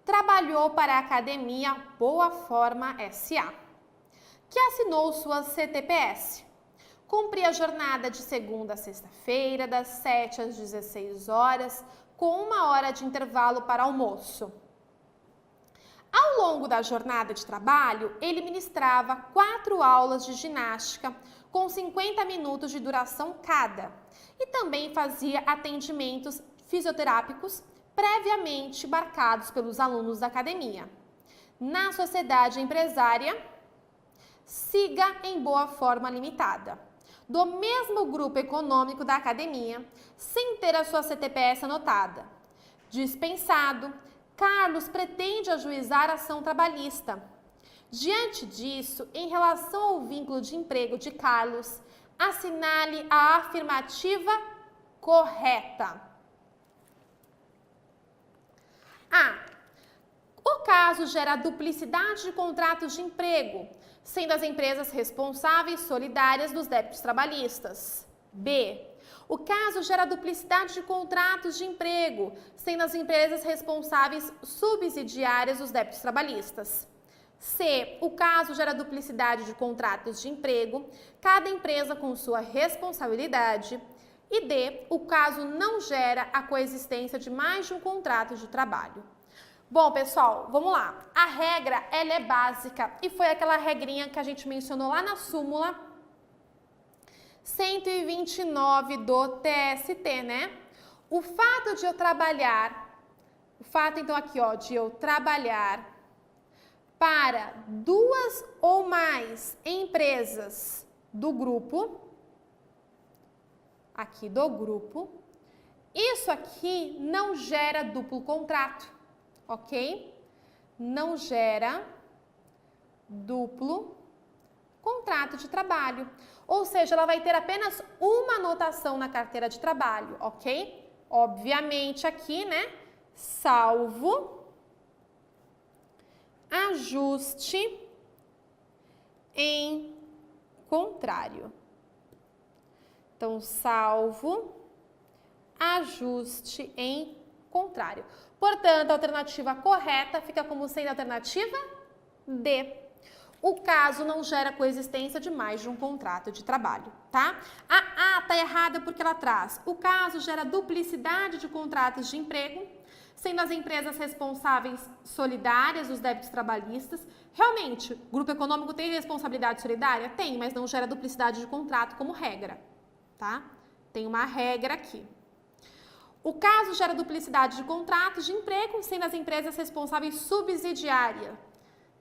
A: trabalhou para a academia Boa Forma SA, que assinou sua CTPS. Cumpria a jornada de segunda a sexta-feira, das 7 às 16 horas, com 1 hora de intervalo para almoço. Ao longo da jornada de trabalho, ele ministrava 4 aulas de ginástica com 50 minutos de duração cada e também fazia atendimentos fisioterápicos previamente marcados pelos alunos da academia. Na sociedade empresária, Siga em Boa Forma Limitada, do mesmo grupo econômico da academia, sem ter a sua CTPS anotada. Dispensado, Carlos pretende ajuizar a ação trabalhista. Diante disso, em relação ao vínculo de emprego de Carlos, assinale a afirmativa correta. A. O caso gera duplicidade de contratos de emprego, sendo as empresas responsáveis solidárias dos débitos trabalhistas. B. O caso gera duplicidade de contratos de emprego, sendo as empresas responsáveis subsidiárias dos débitos trabalhistas. C. O caso gera duplicidade de contratos de emprego, cada empresa com sua responsabilidade. E D. O caso não gera a coexistência de mais de um contrato de trabalho. Bom, pessoal, vamos lá. A regra, ela é básica e foi aquela regrinha que a gente mencionou lá na súmula 129 do TST, né? O fato de eu trabalhar, então aqui, ó, de eu trabalhar para 2 ou mais empresas do grupo, aqui do grupo, isso aqui não gera duplo contrato, ok? Não gera duplo contrato de trabalho. Ou seja, ela vai ter apenas uma anotação na carteira de trabalho, ok? Obviamente aqui, né? Salvo ajuste em contrário. Então, salvo ajuste em contrário. Portanto, a alternativa correta fica como sendo a alternativa D. O caso não gera coexistência de mais de um contrato de trabalho, tá? A A tá errada porque ela traz: o caso gera duplicidade de contratos de emprego, sendo as empresas responsáveis solidárias dos débitos trabalhistas. Realmente, o grupo econômico tem responsabilidade solidária? Tem, mas não gera duplicidade de contrato como regra, tá? Tem uma regra aqui. O caso gera duplicidade de contratos de emprego, sendo as empresas responsáveis subsidiárias.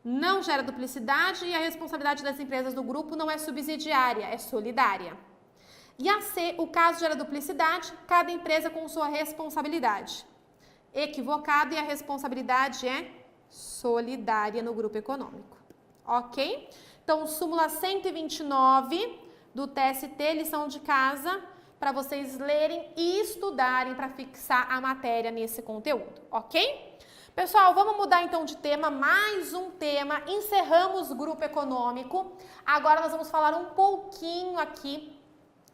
A: Não gera duplicidade e a responsabilidade das empresas do grupo não é subsidiária, é solidária. E a C, o caso gera duplicidade, cada empresa com sua responsabilidade. Equivocado e a responsabilidade é solidária no grupo econômico. Ok? Então, súmula 129 do TST, lição de casa, para vocês lerem e estudarem para fixar a matéria nesse conteúdo, ok? Pessoal, vamos mudar então de tema, mais um tema, encerramos o grupo econômico. Agora nós vamos falar um pouquinho aqui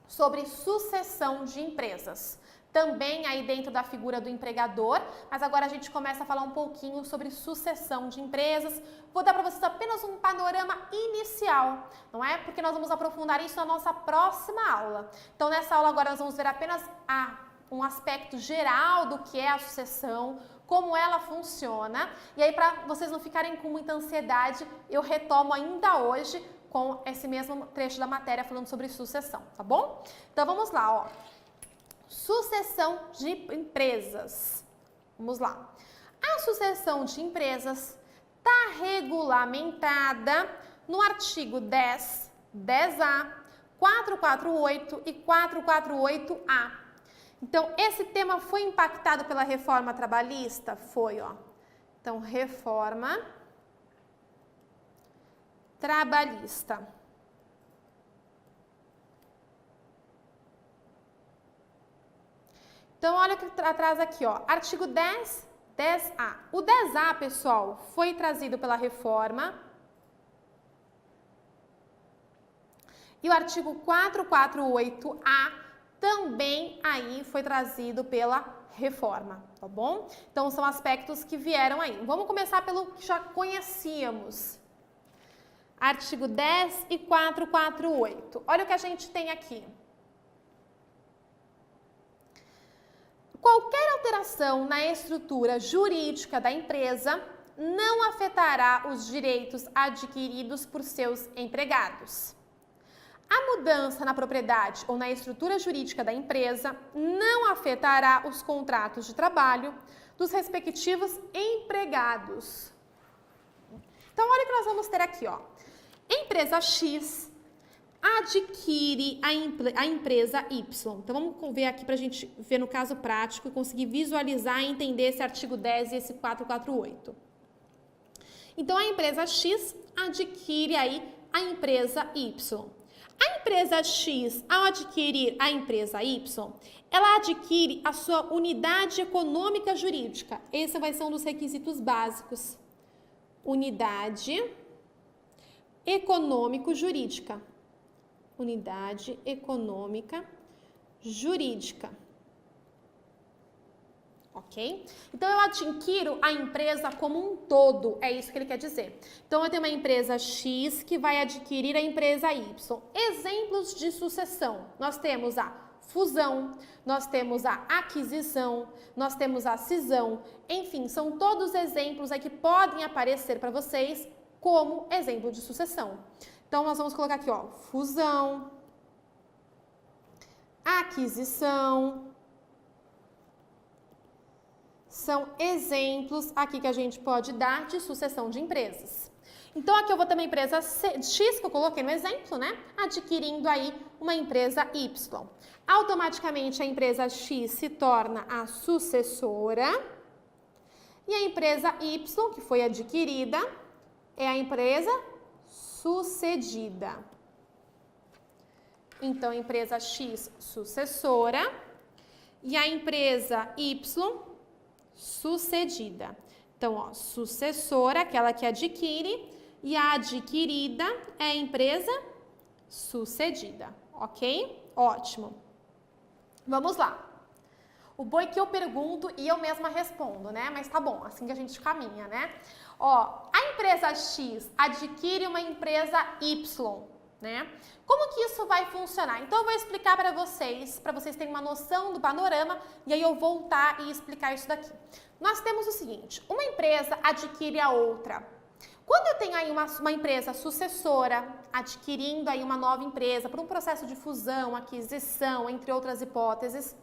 A: sobre sucessão de empresas. Também aí dentro da figura do empregador, mas agora a gente começa a falar um pouquinho sobre sucessão de empresas. Vou dar para vocês apenas um panorama inicial, não é? Porque nós vamos aprofundar isso na nossa próxima aula. Então nessa aula agora nós vamos ver apenas um aspecto geral do que é a sucessão, como ela funciona, e aí para vocês não ficarem com muita ansiedade, eu retomo ainda hoje com esse mesmo trecho da matéria falando sobre sucessão, tá bom? Então vamos lá, ó. Sucessão de empresas. Vamos lá. A sucessão de empresas está regulamentada no artigo 10, 10A, 448 e 448A. Então, esse tema foi impactado pela reforma trabalhista? Foi, ó. Então, reforma trabalhista. Então, olha o que atrás aqui, ó. Artigo 10, 10A. O 10A, pessoal, foi trazido pela reforma. E o artigo 448A também aí foi trazido pela reforma, tá bom? Então, são aspectos que vieram aí. Vamos começar pelo que já conhecíamos. Artigo 10 e 448. Olha o que a gente tem aqui. Qualquer alteração na estrutura jurídica da empresa não afetará os direitos adquiridos por seus empregados. A mudança na propriedade ou na estrutura jurídica da empresa não afetará os contratos de trabalho dos respectivos empregados. Então, olha o que nós vamos ter aqui, ó. Empresa X adquire a empresa Y. Então, vamos ver aqui para a gente ver no caso prático e conseguir visualizar e entender esse artigo 10 e esse 448. Então, a empresa X adquire aí a empresa Y. A empresa X, ao adquirir a empresa Y, ela adquire a sua unidade econômica jurídica. Esse vai ser um dos requisitos básicos. Unidade econômico-jurídica. Unidade econômica jurídica. Ok? Então, eu adquiro a empresa como um todo, é isso que ele quer dizer. Então, eu tenho uma empresa X que vai adquirir a empresa Y. Exemplos de sucessão, nós temos a fusão, nós temos a aquisição, nós temos a cisão, enfim, são todos exemplos aí que podem aparecer para vocês como exemplo de sucessão. Então, nós vamos colocar aqui, ó, fusão, aquisição. São exemplos aqui que a gente pode dar de sucessão de empresas. Então, aqui eu vou ter uma empresa X, que eu coloquei no exemplo, né? Adquirindo aí uma empresa Y. Automaticamente, a empresa X se torna a sucessora. E a empresa Y, que foi adquirida, é a empresa sucedida. Então, a empresa X, sucessora. E a empresa Y, sucedida. Então, ó, sucessora, aquela que adquire, e a adquirida é a empresa sucedida, ok? Ótimo. Vamos lá. O boi que eu pergunto e eu mesma respondo, né? Mas tá bom, assim que a gente caminha, né? Ó, a empresa X adquire uma empresa Y, né? Como que isso vai funcionar? Então, eu vou explicar para vocês terem uma noção do panorama, e aí eu voltar e explicar isso daqui. Nós temos o seguinte, uma empresa adquire a outra. Quando eu tenho aí uma empresa sucessora adquirindo aí uma nova empresa por um processo de fusão, aquisição, entre outras hipóteses,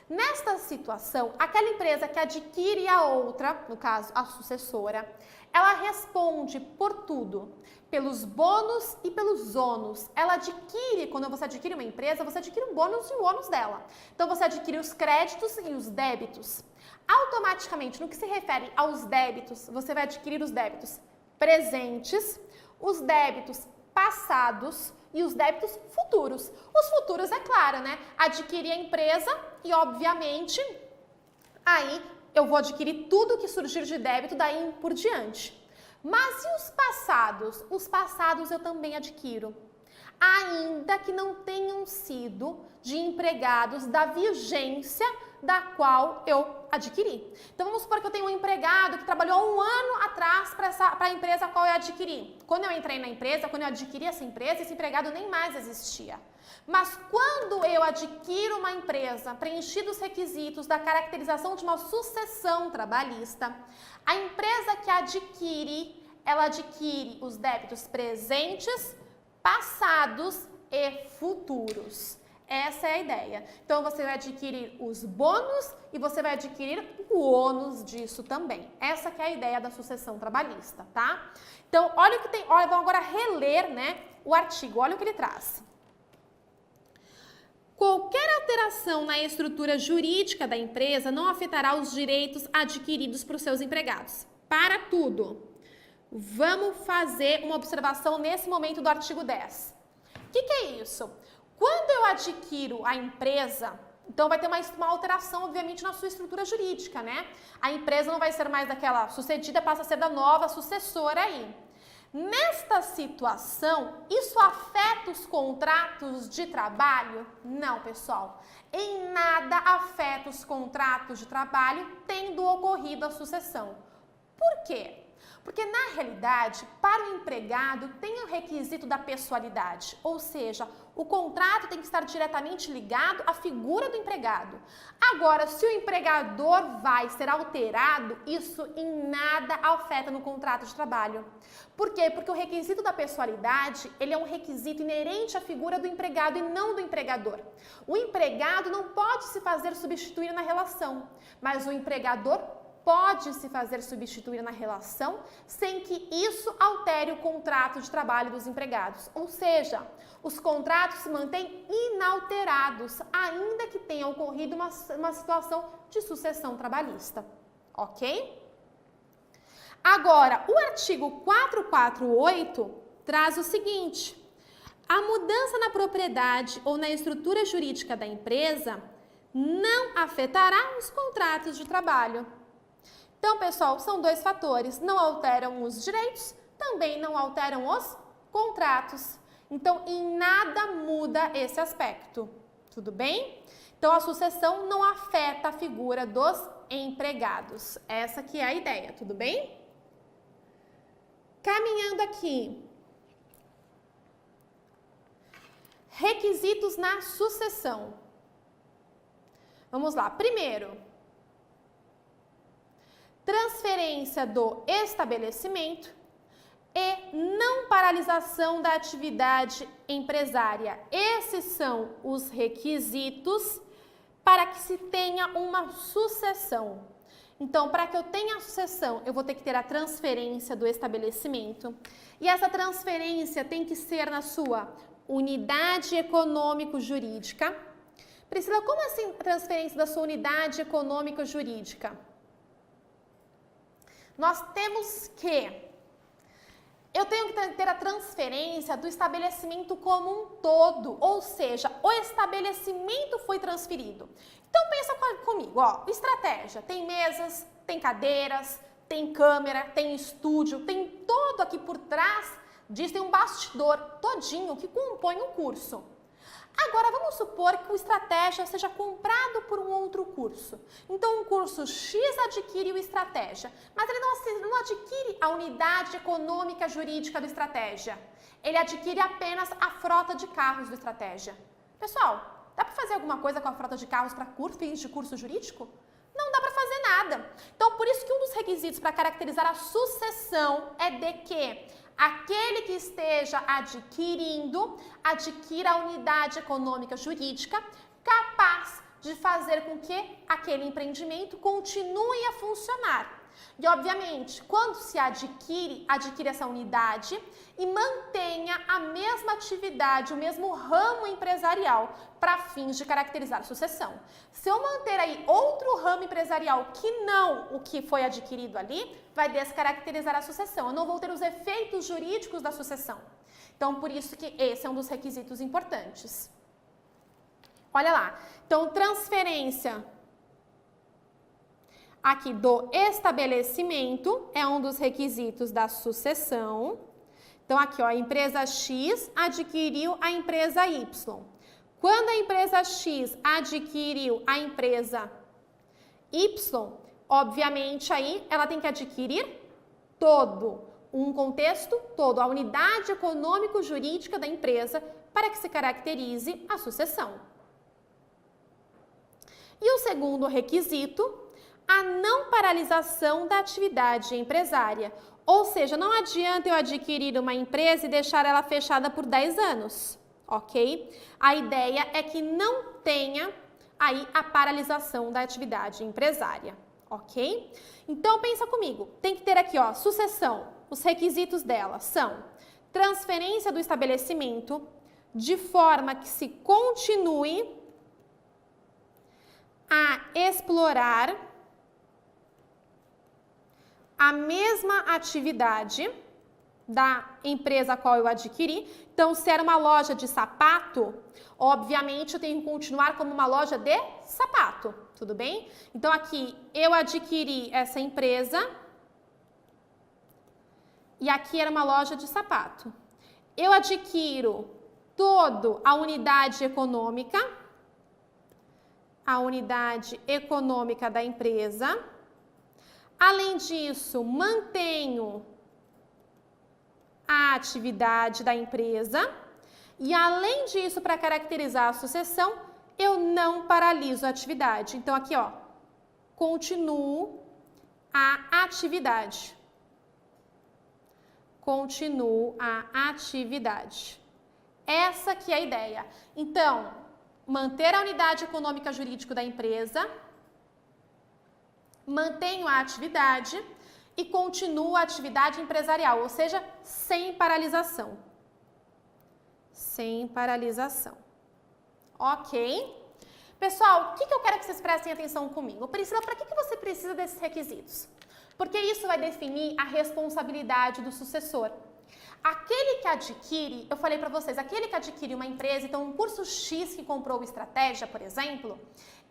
A: nesta situação, aquela empresa que adquire a outra, no caso a sucessora, ela responde por tudo, pelos bônus e pelos ônus. Ela adquire, quando você adquire uma empresa, você adquire o bônus e o ônus dela. Então, você adquire os créditos e os débitos. Automaticamente, no que se refere aos débitos, você vai adquirir os débitos presentes, os débitos passados e os débitos futuros. Os futuros, é claro, né? Adquirir a empresa e, obviamente, aí eu vou adquirir tudo que surgir de débito daí por diante. Mas e os passados? Os passados eu também adquiro, ainda que não tenham sido de empregados da vigência da qual eu adquiri. Então vamos supor que eu tenho um empregado que trabalhou 1 ano atrás para a empresa a qual eu adquiri. Quando eu entrei na empresa, quando eu adquiri essa empresa, esse empregado nem mais existia. Mas quando eu adquiro uma empresa, preenchidos os requisitos da caracterização de uma sucessão trabalhista, a empresa que adquire, ela adquire os débitos presentes, passados e futuros. Essa é a ideia. Então, você vai adquirir os bônus e você vai adquirir o ônus disso também. Essa que é a ideia da sucessão trabalhista, tá? Então, olha o que tem. Olha, vamos agora reler, né, o artigo. Olha o que ele traz. Qualquer alteração na estrutura jurídica da empresa não afetará os direitos adquiridos por seus empregados. Para tudo. Vamos fazer uma observação nesse momento do artigo 10. O que é isso? Quando eu adquiro a empresa, então vai ter uma alteração, obviamente, na sua estrutura jurídica, né? A empresa não vai ser mais daquela sucedida, passa a ser da nova sucessora aí. Nesta situação, isso afeta os contratos de trabalho? Não, pessoal. Em nada afeta os contratos de trabalho tendo ocorrido a sucessão. Por quê? Porque, na realidade, para o empregado tem o requisito da pessoalidade, ou seja, o contrato tem que estar diretamente ligado à figura do empregado. Agora, se o empregador vai ser alterado, isso em nada afeta no contrato de trabalho. Por quê? Porque o requisito da pessoalidade, ele é um requisito inerente à figura do empregado e não do empregador. O empregado não pode se fazer substituir na relação, mas o empregador pode se fazer substituir na relação sem que isso altere o contrato de trabalho dos empregados. Ou seja, os contratos se mantêm inalterados, ainda que tenha ocorrido uma situação de sucessão trabalhista. Ok? Agora, o artigo 448 traz o seguinte: a mudança na propriedade ou na estrutura jurídica da empresa não afetará os contratos de trabalho. Então, pessoal, são 2 fatores, não alteram os direitos, também não alteram os contratos. Então, em nada muda esse aspecto, tudo bem? Então, a sucessão não afeta a figura dos empregados. Essa que é a ideia, tudo bem? Caminhando aqui. Requisitos na sucessão. Vamos lá, primeiro, transferência do estabelecimento e não paralisação da atividade empresária. Esses são os requisitos para que se tenha uma sucessão. Então, para que eu tenha a sucessão, eu vou ter que ter a transferência do estabelecimento. E essa transferência tem que ser na sua unidade econômico-jurídica. Priscila, como assim a transferência da sua unidade econômico-jurídica? Nós temos que... Eu tenho que ter a transferência do estabelecimento como um todo, ou seja, o estabelecimento foi transferido. Então pensa comigo, ó, estratégia, tem mesas, tem cadeiras, tem câmera, tem estúdio, tem todo aqui por trás disso, tem um bastidor todinho que compõe o curso. Agora, vamos supor que o Estratégia seja comprado por um outro curso. Então, o curso X adquire o Estratégia, mas ele não adquire a unidade econômica jurídica do Estratégia. Ele adquire apenas a frota de carros do Estratégia. Pessoal, dá para fazer alguma coisa com a frota de carros para fins de curso jurídico? Não dá para fazer nada. Então, por isso que um dos requisitos para caracterizar a sucessão é de que aquele que esteja adquirindo, adquira a unidade econômica jurídica capaz de fazer com que aquele empreendimento continue a funcionar. E, obviamente, quando se adquire essa unidade e mantenha a mesma atividade, o mesmo ramo empresarial para fins de caracterizar a sucessão. Se eu manter aí outro ramo empresarial que não o que foi adquirido ali, vai descaracterizar a sucessão. Eu não vou ter os efeitos jurídicos da sucessão. Então, por isso que esse é um dos requisitos importantes. Olha lá. Então, transferência. aqui do estabelecimento, é um dos requisitos da sucessão. Então, aqui, ó, a empresa X adquiriu a empresa Y. Quando a empresa X adquiriu a empresa Y, obviamente, aí ela tem que adquirir todo, um contexto todo, a unidade econômico-jurídica da empresa para que se caracterize a sucessão. E o segundo requisito, a não paralisação da atividade empresária. Ou seja, não adianta eu adquirir uma empresa e deixar ela fechada por 10 anos, ok? A ideia é que não tenha aí a paralisação da atividade empresária, ok? Então, pensa comigo, tem que ter aqui, ó, sucessão. Os requisitos dela são transferência do estabelecimento de forma que se continue a explorar a mesma atividade da empresa a qual eu adquiri. Então, se era uma loja de sapato, obviamente eu tenho que continuar como uma loja de sapato, tudo bem? Então, aqui eu adquiri essa empresa e aqui era uma loja de sapato. Eu adquiro toda a unidade econômica da empresa. Além disso, mantenho a atividade da empresa e, além disso, para caracterizar a sucessão, eu não paraliso a atividade. Então, aqui, ó, continuo a atividade. Continuo a atividade. Essa que é a ideia. Então, manter a unidade econômica jurídica da empresa, mantenho a atividade e continuo a atividade empresarial, ou seja, sem paralisação. Sem paralisação. Ok? Pessoal, o que eu quero que vocês prestem atenção comigo? Priscila, para que você precisa desses requisitos? Porque isso vai definir a responsabilidade do sucessor. Aquele que adquire, eu falei para vocês, aquele que adquire uma empresa, então um curso X que comprou o Estratégia, por exemplo,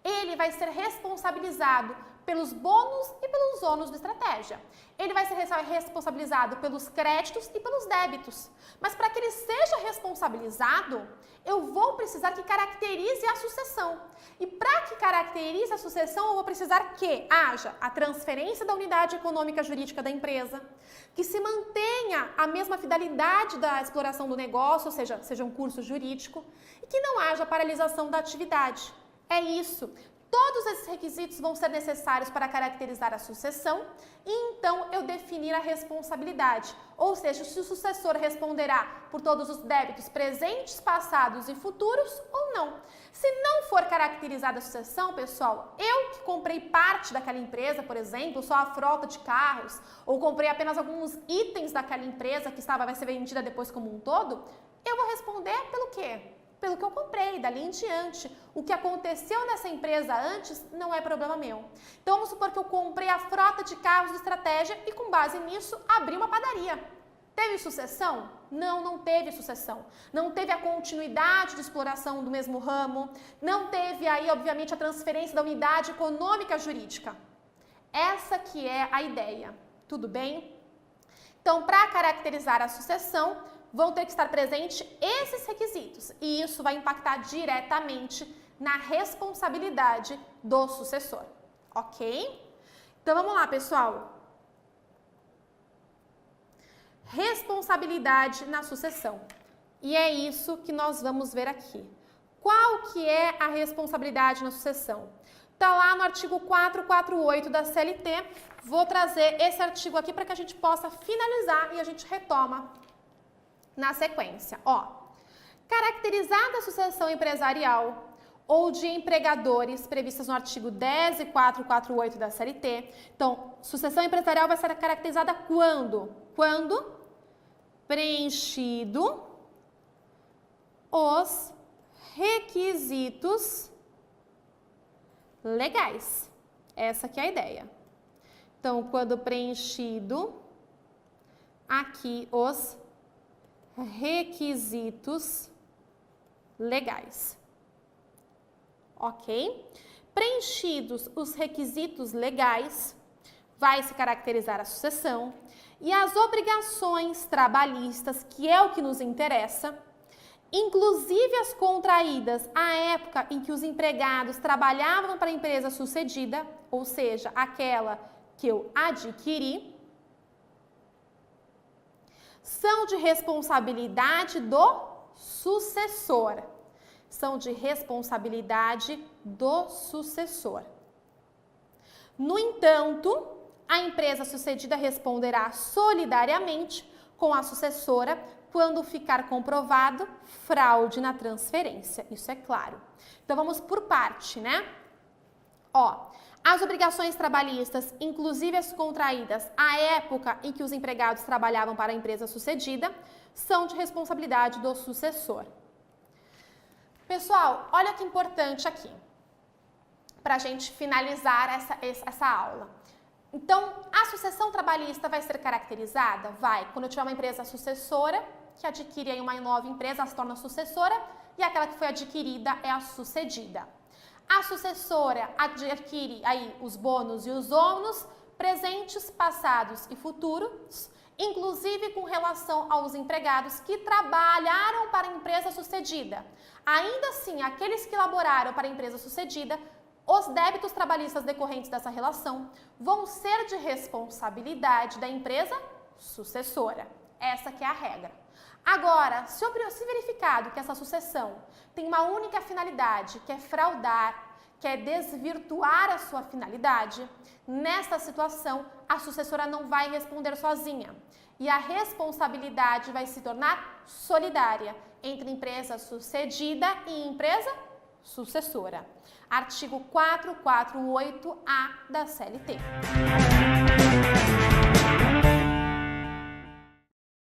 A: ele vai ser responsabilizado pelos bônus e pelos ônus do Estratégia. Ele vai ser responsabilizado pelos créditos e pelos débitos. Mas para que ele seja responsabilizado, eu vou precisar que caracterize a sucessão. E para que caracterize a sucessão, eu vou precisar que haja a transferência da unidade econômica jurídica da empresa, que se mantenha a mesma finalidade da exploração do negócio, ou seja um curso jurídico, e que não haja paralisação da atividade. É isso. Todos esses requisitos vão ser necessários para caracterizar a sucessão e então eu definir a responsabilidade, ou seja, se o sucessor responderá por todos os débitos presentes, passados e futuros ou não. Se não for caracterizada a sucessão, pessoal, eu que comprei parte daquela empresa, por exemplo, só a frota de carros, ou comprei apenas alguns itens daquela empresa que vai ser vendida depois como um todo, eu vou responder pelo quê? Pelo que eu comprei, dali em diante. O que aconteceu nessa empresa antes não é problema meu. Então, vamos supor que eu comprei a frota de carros do Estratégia e, com base nisso, abri uma padaria. Teve sucessão? Não, não teve sucessão. Não teve a continuidade de exploração do mesmo ramo. Não teve aí, obviamente, a transferência da unidade econômica jurídica. Essa que é a ideia. Tudo bem? Então, para caracterizar a sucessão, vão ter que estar presentes esses requisitos e isso vai impactar diretamente na responsabilidade do sucessor, ok? Então, vamos lá, pessoal. Responsabilidade na sucessão. E é isso que nós vamos ver aqui. Qual que é a responsabilidade na sucessão? Está lá no artigo 448 da CLT. Vou trazer esse artigo aqui para que a gente possa finalizar e a gente retoma na sequência. Ó, caracterizada a sucessão empresarial ou de empregadores previstas no artigo 10 e 448 da CLT. Então, sucessão empresarial vai ser caracterizada quando? Quando preenchido os requisitos legais. Essa que é a ideia. Então, quando preenchido aqui os requisitos legais. Ok? preenchidos os requisitos legais, vai se caracterizar a sucessão, e as obrigações trabalhistas, que é o que nos interessa, inclusive as contraídas à época em que os empregados trabalhavam para a empresa sucedida, ou seja, aquela que eu adquiri, são de responsabilidade do sucessor. São de responsabilidade do sucessor. No entanto, a empresa sucedida responderá solidariamente com a sucessora quando ficar comprovado fraude na transferência. Isso é claro. Então, vamos por parte, né? As obrigações trabalhistas, inclusive as contraídas à época em que os empregados trabalhavam para a empresa sucedida, são de responsabilidade do sucessor. Pessoal, olha que importante aqui, para a gente finalizar essa aula. Então, a sucessão trabalhista vai ser caracterizada? Vai, quando eu tiver uma empresa sucessora, que adquire aí uma nova empresa, ela se torna sucessora, e aquela que foi adquirida é a sucedida. A sucessora adquire aí os bônus e os ônus, presentes, passados e futuros, inclusive com relação aos empregados que trabalharam para a empresa sucedida. Ainda assim, aqueles que laboraram para a empresa sucedida, os débitos trabalhistas decorrentes dessa relação vão ser de responsabilidade da empresa sucessora. Essa que é a regra. Agora, se verificado que essa sucessão tem uma única finalidade, que é fraudar, que é desvirtuar a sua finalidade, nesta situação, a sucessora não vai responder sozinha. E a responsabilidade vai se tornar solidária entre empresa sucedida e empresa sucessora. Artigo 448-A da CLT.